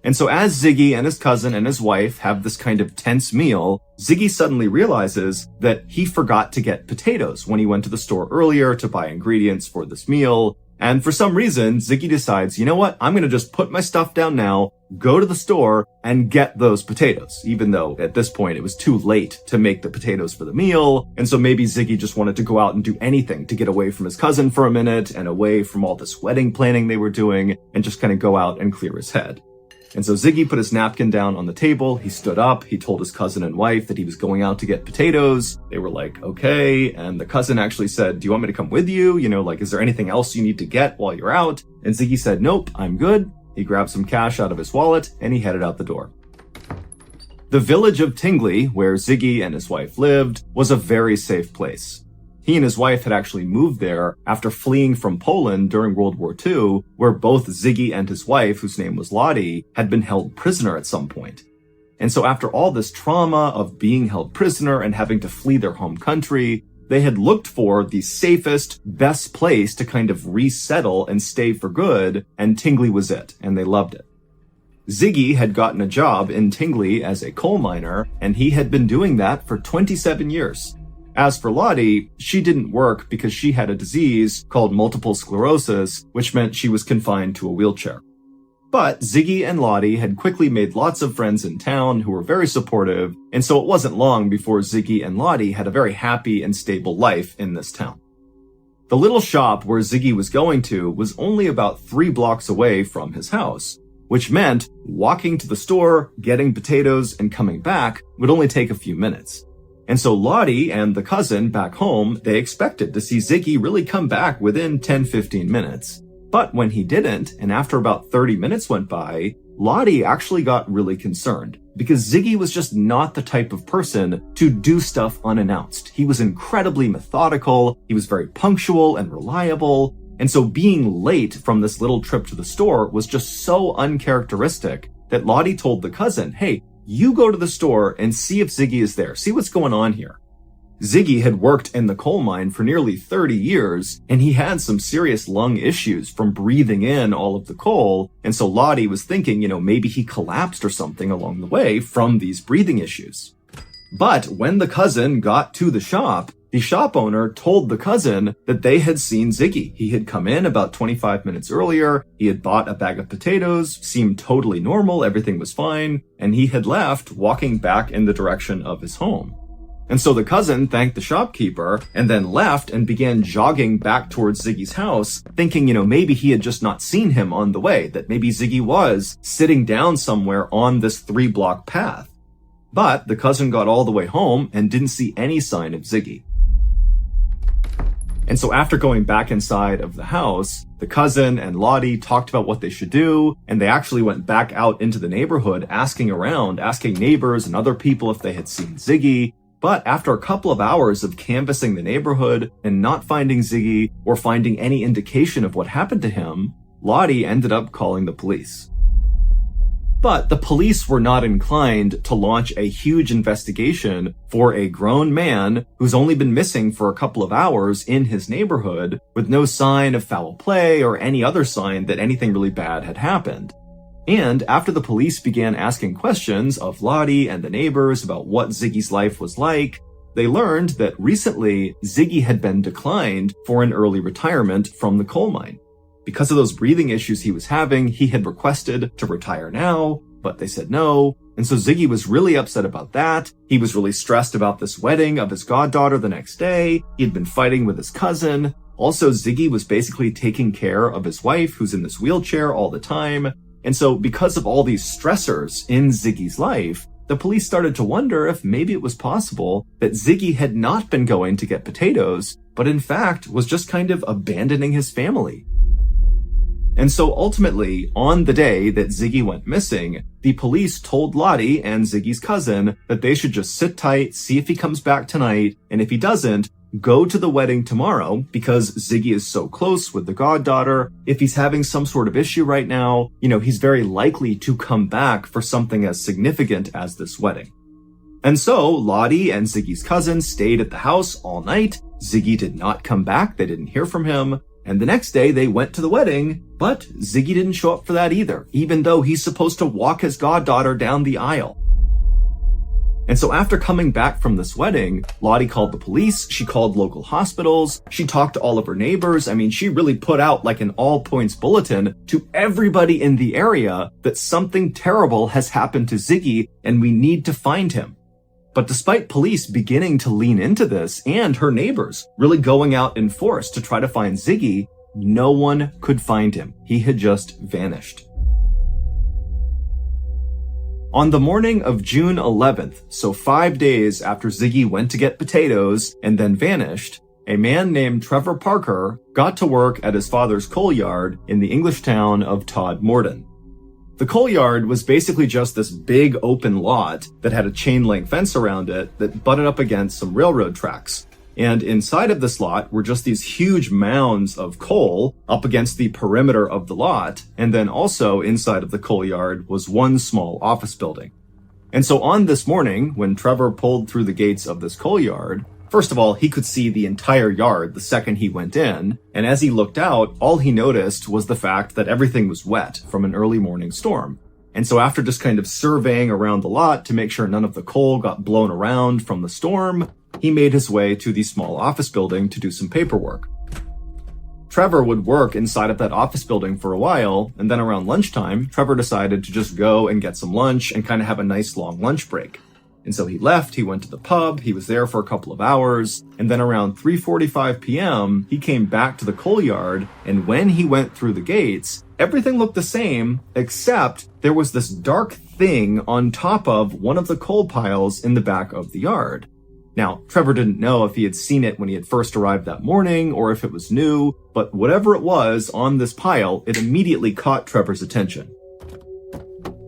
And so as Ziggy and his cousin and his wife have this kind of tense meal, Ziggy suddenly realizes that he forgot to get potatoes when he went to the store earlier to buy ingredients for this meal. And for some reason, Ziggy decides, you know what, I'm going to just put my stuff down now, go to the store, and get those potatoes, even though at this point it was too late to make the potatoes for the meal. And so maybe Ziggy just wanted to go out and do anything to get away from his cousin for a minute and away from all this wedding planning they were doing and just kind of go out and clear his head. And so Ziggy put his napkin down on the table, he stood up, he told his cousin and wife that he was going out to get potatoes. They were like, okay. And the cousin actually said, do you want me to come with you? You know, like, is there anything else you need to get while you're out? And Ziggy said, nope, I'm good. He grabbed some cash out of his wallet and he headed out the door. The village of Tingley, where Ziggy and his wife lived, was a very safe place. He and his wife had actually moved there after fleeing from Poland during World War II, where both Ziggy and his wife, whose name was Lottie, had been held prisoner at some point. And so after all this trauma of being held prisoner and having to flee their home country, they had looked for the safest, best place to kind of resettle and stay for good, and Tingley was it, and they loved it. Ziggy had gotten a job in Tingley as a coal miner, and he had been doing that for 27 years. As for Lottie, she didn't work because she had a disease called multiple sclerosis, which meant she was confined to a wheelchair. But Ziggy and Lottie had quickly made lots of friends in town who were very supportive, and so it wasn't long before Ziggy and Lottie had a very happy and stable life in this town. The little shop where Ziggy was going to was only about 3 blocks away from his house, which meant walking to the store, getting potatoes, and coming back would only take a few minutes. And so Lottie and the cousin back home, they expected to see Ziggy really come back within 10-15 minutes. But when he didn't, and after about 30 minutes went by, Lottie actually got really concerned because Ziggy was just not the type of person to do stuff unannounced. He was incredibly methodical, he was very punctual and reliable, and so being late from this little trip to the store was just so uncharacteristic that Lottie told the cousin, hey, you go to the store and see if Ziggy is there. See what's going on here. Ziggy had worked in the coal mine for nearly 30 years, and he had some serious lung issues from breathing in all of the coal. And so Lottie was thinking, maybe he collapsed or something along the way from these breathing issues. But when the cousin got to the shop owner told the cousin that they had seen Ziggy. He had come in about 25 minutes earlier. He had bought a bag of potatoes, seemed totally normal, everything was fine, and he had left, walking back in the direction of his home. And so the cousin thanked the shopkeeper and then left and began jogging back towards Ziggy's house, thinking, maybe he had just not seen him on the way, that maybe Ziggy was sitting down somewhere on this 3-block path. But the cousin got all the way home and didn't see any sign of Ziggy. And so after going back inside of the house, the cousin and Lottie talked about what they should do, and they actually went back out into the neighborhood asking around, asking neighbors and other people if they had seen Ziggy. But after a couple of hours of canvassing the neighborhood and not finding Ziggy or finding any indication of what happened to him, Lottie ended up calling the police. But the police were not inclined to launch a huge investigation for a grown man who's only been missing for a couple of hours in his neighborhood with no sign of foul play or any other sign that anything really bad had happened. And after the police began asking questions of Lottie and the neighbors about what Ziggy's life was like, they learned that recently Ziggy had been declined for an early retirement from the coal mine. Because of those breathing issues he was having, he had requested to retire now, but they said no. And so Ziggy was really upset about that. He was really stressed about this wedding of his goddaughter the next day. He had been fighting with his cousin. Also, Ziggy was basically taking care of his wife, who's in this wheelchair all the time. And so because of all these stressors in Ziggy's life, the police started to wonder if maybe it was possible that Ziggy had not been going to get potatoes, but in fact was just kind of abandoning his family. And so ultimately, on the day that Ziggy went missing, the police told Lottie and Ziggy's cousin that they should just sit tight, see if he comes back tonight, and if he doesn't, go to the wedding tomorrow because Ziggy is so close with the goddaughter. If he's having some sort of issue right now, he's very likely to come back for something as significant as this wedding. And so Lottie and Ziggy's cousin stayed at the house all night. Ziggy did not come back. They didn't hear from him. And the next day they went to the wedding, but Ziggy didn't show up for that either, even though he's supposed to walk his goddaughter down the aisle. And so after coming back from this wedding, Lottie called the police, she called local hospitals, she talked to all of her neighbors. I mean, she really put out like an all-points bulletin to everybody in the area that something terrible has happened to Ziggy and we need to find him. But despite police beginning to lean into this and her neighbors really going out in force to try to find Ziggy, no one could find him. He had just vanished. On the morning of June 11th, so 5 days after Ziggy went to get potatoes and then vanished, a man named Trevor Parker got to work at his father's coal yard in the English town of Todmorden. The coal yard was basically just this big open lot that had a chain link fence around it that butted up against some railroad tracks. And inside of this lot were just these huge mounds of coal up against the perimeter of the lot. And then also inside of the coal yard was one small office building. And so on this morning, when Trevor pulled through the gates of this coal yard, first of all, he could see the entire yard the second he went in. And as he looked out, all he noticed was the fact that everything was wet from an early morning storm. And so after just kind of surveying around the lot to make sure none of the coal got blown around from the storm, he made his way to the small office building to do some paperwork. Trevor would work inside of that office building for a while, and then around lunchtime, Trevor decided to just go and get some lunch and kind of have a nice long lunch break. And so he left, he went to the pub, he was there for a couple of hours, and then around 3:45 p.m., he came back to the coal yard, and when he went through the gates, everything looked the same, except there was this dark thing on top of one of the coal piles in the back of the yard. Now, Trevor didn't know if he had seen it when he had first arrived that morning or if it was new, but whatever it was on this pile, it immediately caught Trevor's attention.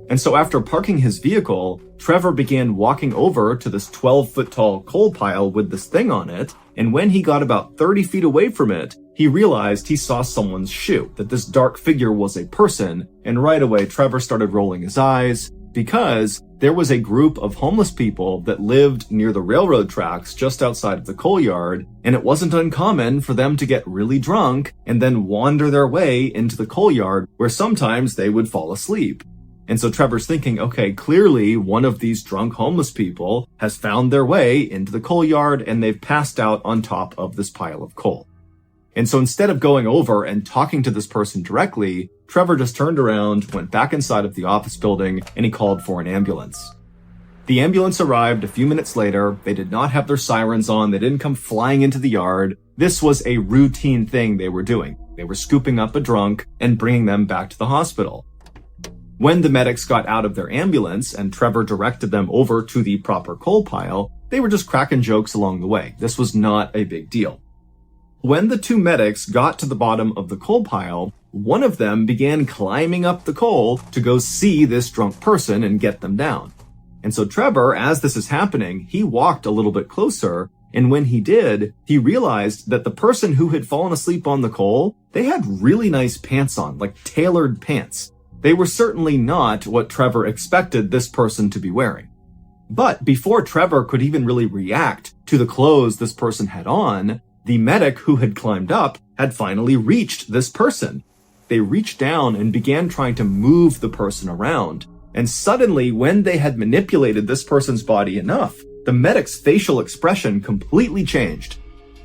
And so after parking his vehicle, Trevor began walking over to this 12-foot tall coal pile with this thing on it, and when he got about 30 feet away from it, he realized he saw someone's shoe, that this dark figure was a person, and right away Trevor started rolling his eyes, because there was a group of homeless people that lived near the railroad tracks just outside of the coal yard, and it wasn't uncommon for them to get really drunk and then wander their way into the coal yard, where sometimes they would fall asleep. And so Trevor's thinking, okay, clearly one of these drunk homeless people has found their way into the coal yard and they've passed out on top of this pile of coal. And so instead of going over and talking to this person directly, Trevor just turned around, went back inside of the office building, and he called for an ambulance. The ambulance arrived a few minutes later. They did not have their sirens on. They didn't come flying into the yard. This was a routine thing they were doing. They were scooping up a drunk and bringing them back to the hospital. When the medics got out of their ambulance and Trevor directed them over to the proper coal pile, they were just cracking jokes along the way. This was not a big deal. When the two medics got to the bottom of the coal pile, one of them began climbing up the coal to go see this drunk person and get them down. And so Trevor, as this is happening, he walked a little bit closer, and when he did, he realized that the person who had fallen asleep on the coal, they had really nice pants on, like tailored pants. They were certainly not what Trevor expected this person to be wearing. But before Trevor could even really react to the clothes this person had on, the medic who had climbed up had finally reached this person. They reached down and began trying to move the person around. And suddenly, when they had manipulated this person's body enough, the medic's facial expression completely changed.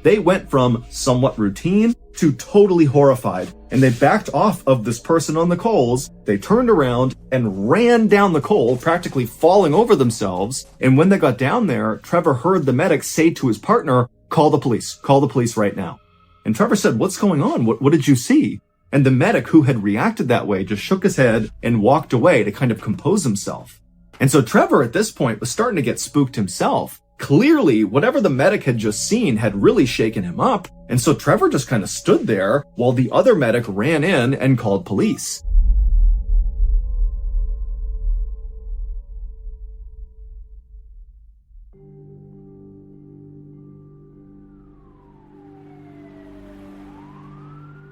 They went from somewhat routine to totally horrified, and they backed off of this person on the coals. They turned around and ran down the coal, practically falling over themselves. And when they got down there, Trevor heard the medic say to his partner, call the police right now. And Trevor said, what's going on? What did you see? And the medic who had reacted that way just shook his head and walked away to kind of compose himself. And so Trevor at this point was starting to get spooked himself. Clearly, whatever the medic had just seen had really shaken him up, and so Trevor just kind of stood there while the other medic ran in and called police.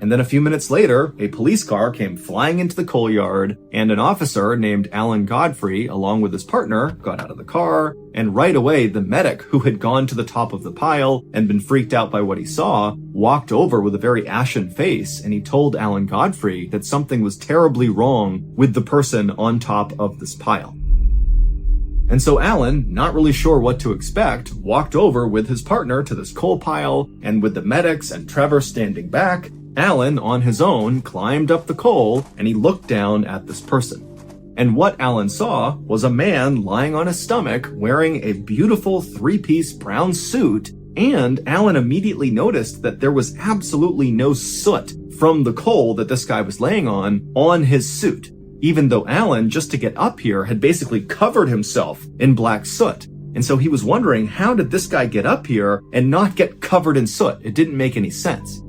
And then a few minutes later, a police car came flying into the coal yard, and an officer named Alan Godfrey, along with his partner, got out of the car, and right away, the medic, who had gone to the top of the pile and been freaked out by what he saw, walked over with a very ashen face, and he told Alan Godfrey that something was terribly wrong with the person on top of this pile. And so Alan, not really sure what to expect, walked over with his partner to this coal pile, and with the medics and Trevor standing back, Alan, on his own, climbed up the coal, and he looked down at this person. And what Alan saw was a man lying on his stomach wearing a beautiful three-piece brown suit, and Alan immediately noticed that there was absolutely no soot from the coal that this guy was laying on his suit, even though Alan, just to get up here, had basically covered himself in black soot. And so he was wondering, how did this guy get up here and not get covered in soot? It didn't make any sense.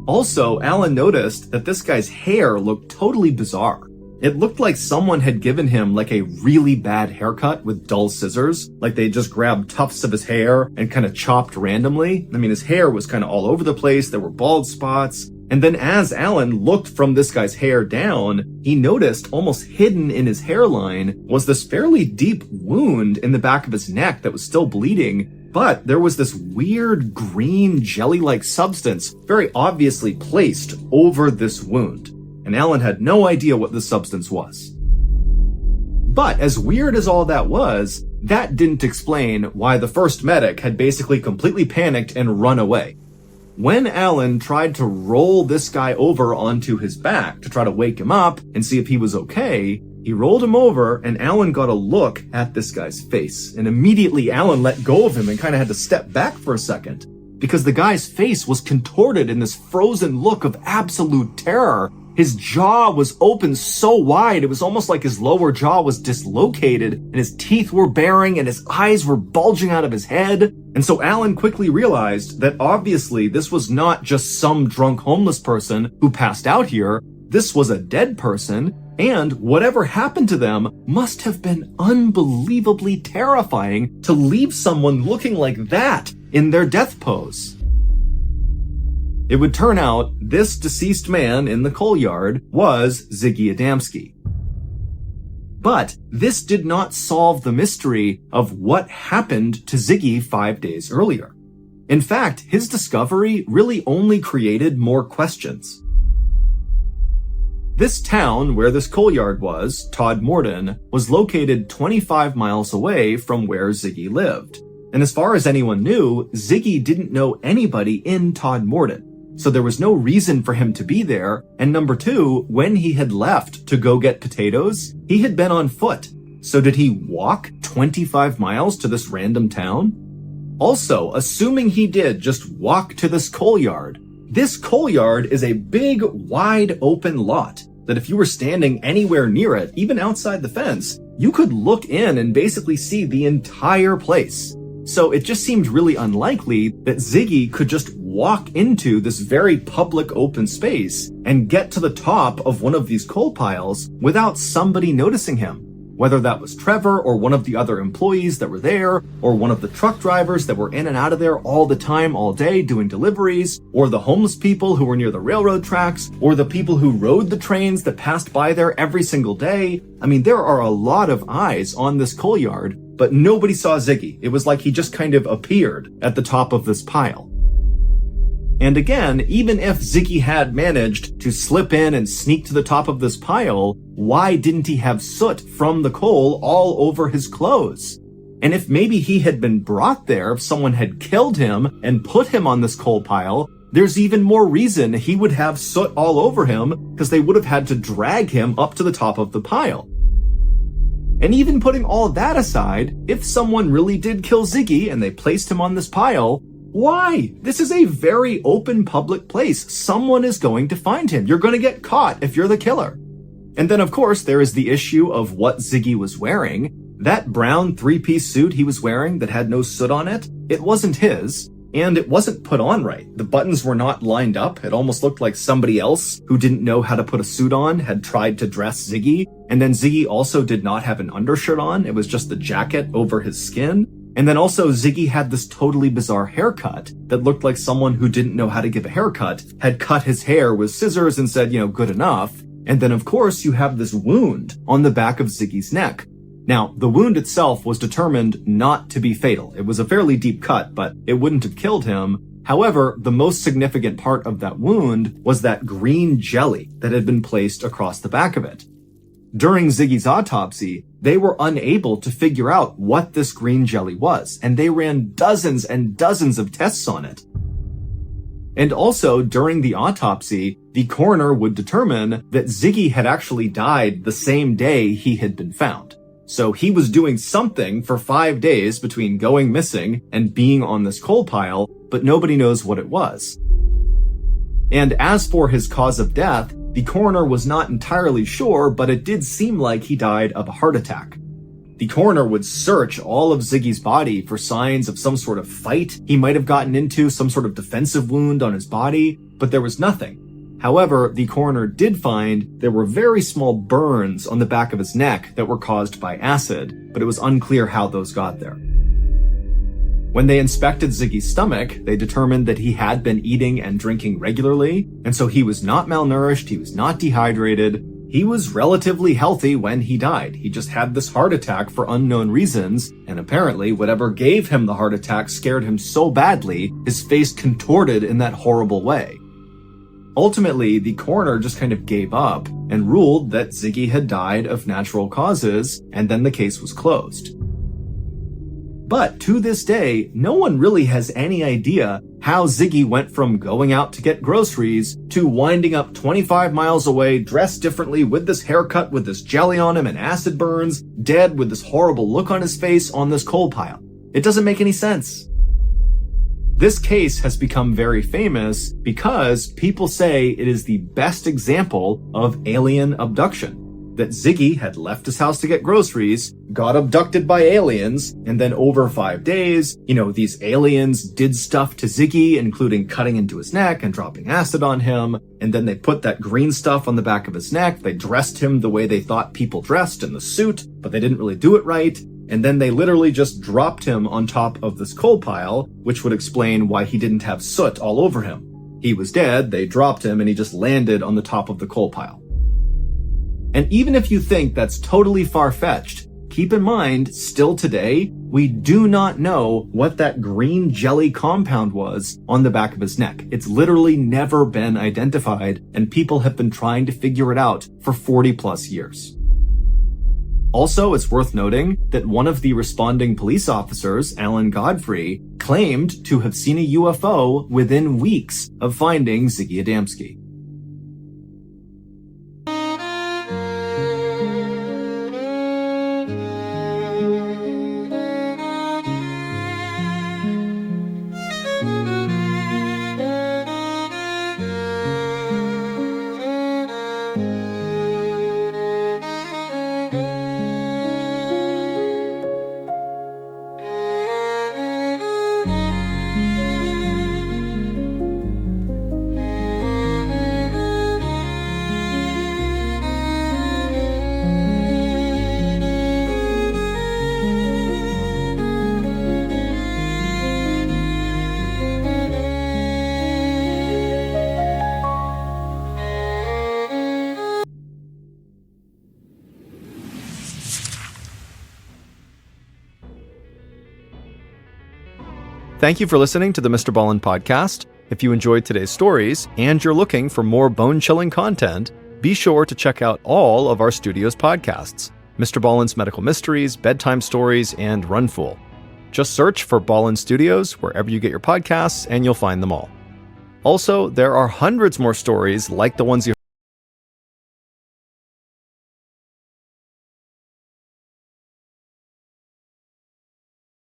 Also, Alan noticed that this guy's hair looked totally bizarre. It looked like someone had given him like a really bad haircut with dull scissors, like they just grabbed tufts of his hair and kind of chopped randomly. I mean, his hair was kind of all over the place, there were bald spots. And then as Alan looked from this guy's hair down, he noticed almost hidden in his hairline was this fairly deep wound in the back of his neck that was still bleeding. But there was this weird green jelly-like substance very obviously placed over this wound. And Alan had no idea what this substance was. But as weird as all that was, that didn't explain why the first medic had basically completely panicked and run away. When Alan tried to roll this guy over onto his back to try to wake him up and see if he was okay, he rolled him over, and Alan got a look at this guy's face. And immediately Alan let go of him and kind of had to step back for a second, because the guy's face was contorted in this frozen look of absolute terror. His jaw was open so wide, it was almost like his lower jaw was dislocated, and his teeth were baring, and his eyes were bulging out of his head. And so Alan quickly realized that obviously this was not just some drunk homeless person who passed out here. This was a dead person, and whatever happened to them must have been unbelievably terrifying to leave someone looking like that in their death pose. It would turn out this deceased man in the coal yard was Ziggy Adamski. But this did not solve the mystery of what happened to Ziggy 5 days earlier. In fact, his discovery really only created more questions. This town where this coal yard was, Todmorden, was located 25 miles away from where Ziggy lived. And as far as anyone knew, Ziggy didn't know anybody in Todmorden. So there was no reason for him to be there. And number two, when he had left to go get potatoes, he had been on foot. So did he walk 25 miles to this random town? Also, assuming he did just walk to this coal yard, this coal yard is a big, wide open lot that if you were standing anywhere near it, even outside the fence, you could look in and basically see the entire place. So it just seemed really unlikely that Ziggy could just walk into this very public open space and get to the top of one of these coal piles without somebody noticing him. Whether that was Trevor or one of the other employees that were there, or one of the truck drivers that were in and out of there all the time, all day, doing deliveries, or the homeless people who were near the railroad tracks, or the people who rode the trains that passed by there every single day. I mean, there are a lot of eyes on this coal yard, but nobody saw Ziggy. It was like he just kind of appeared at the top of this pile. And again, even if Ziggy had managed to slip in and sneak to the top of this pile, why didn't he have soot from the coal all over his clothes? And if maybe he had been brought there, if someone had killed him and put him on this coal pile, there's even more reason he would have soot all over him, because they would have had to drag him up to the top of the pile. And even putting all that aside, if someone really did kill Ziggy and they placed him on this pile, why? This is a very open public place. Someone is going to find him. You're going to get caught if you're the killer. And then, of course, there is the issue of what Ziggy was wearing. That brown three-piece suit he was wearing that had no soot on it, it wasn't his, and it wasn't put on right. The buttons were not lined up. It almost looked like somebody else who didn't know how to put a suit on had tried to dress Ziggy. And then Ziggy also did not have an undershirt on. It was just the jacket over his skin. And then also Ziggy had this totally bizarre haircut that looked like someone who didn't know how to give a haircut had cut his hair with scissors and said, good enough. And then of course you have this wound on the back of Ziggy's neck. Now, the wound itself was determined not to be fatal. It was a fairly deep cut, but it wouldn't have killed him. However, the most significant part of that wound was that green jelly that had been placed across the back of it. During Ziggy's autopsy, they were unable to figure out what this green jelly was, and they ran dozens and dozens of tests on it. And also, during the autopsy, the coroner would determine that Ziggy had actually died the same day he had been found. So he was doing something for 5 days between going missing and being on this coal pile, but nobody knows what it was. And as for his cause of death, the coroner was not entirely sure, but it did seem like he died of a heart attack. The coroner would search all of Ziggy's body for signs of some sort of fight he might have gotten into, some sort of defensive wound on his body, but there was nothing. However, the coroner did find there were very small burns on the back of his neck that were caused by acid, but it was unclear how those got there. When they inspected Ziggy's stomach, they determined that he had been eating and drinking regularly, and so he was not malnourished, he was not dehydrated, he was relatively healthy when he died. He just had this heart attack for unknown reasons, and apparently whatever gave him the heart attack scared him so badly, his face contorted in that horrible way. Ultimately, the coroner just kind of gave up and ruled that Ziggy had died of natural causes, and then the case was closed. But to this day, no one really has any idea how Ziggy went from going out to get groceries to winding up 25 miles away, dressed differently, with this haircut, with this jelly on him and acid burns, dead with this horrible look on his face on this coal pile. It doesn't make any sense. This case has become very famous because people say it is the best example of alien abduction. That Ziggy had left his house to get groceries, got abducted by aliens, and then over 5 days, these aliens did stuff to Ziggy, including cutting into his neck and dropping acid on him, and then they put that green stuff on the back of his neck, they dressed him the way they thought people dressed in the suit, but they didn't really do it right, and then they literally just dropped him on top of this coal pile, which would explain why he didn't have soot all over him. He was dead, they dropped him, and he just landed on the top of the coal pile. And even if you think that's totally far-fetched, keep in mind, still today, we do not know what that green jelly compound was on the back of his neck. It's literally never been identified, and people have been trying to figure it out for 40 plus years. Also, it's worth noting that one of the responding police officers, Alan Godfrey, claimed to have seen a UFO within weeks of finding Ziggy Adamski. Thank you for listening to the MrBallen's podcast. If you enjoyed today's stories and you're looking for more bone-chilling content, be sure to check out all of our studio's podcasts, MrBallen's Medical Mysteries, Bedtime Stories, and Runfool. Just search for Ballen Studios wherever you get your podcasts and you'll find them all. Also, there are hundreds more stories like the ones you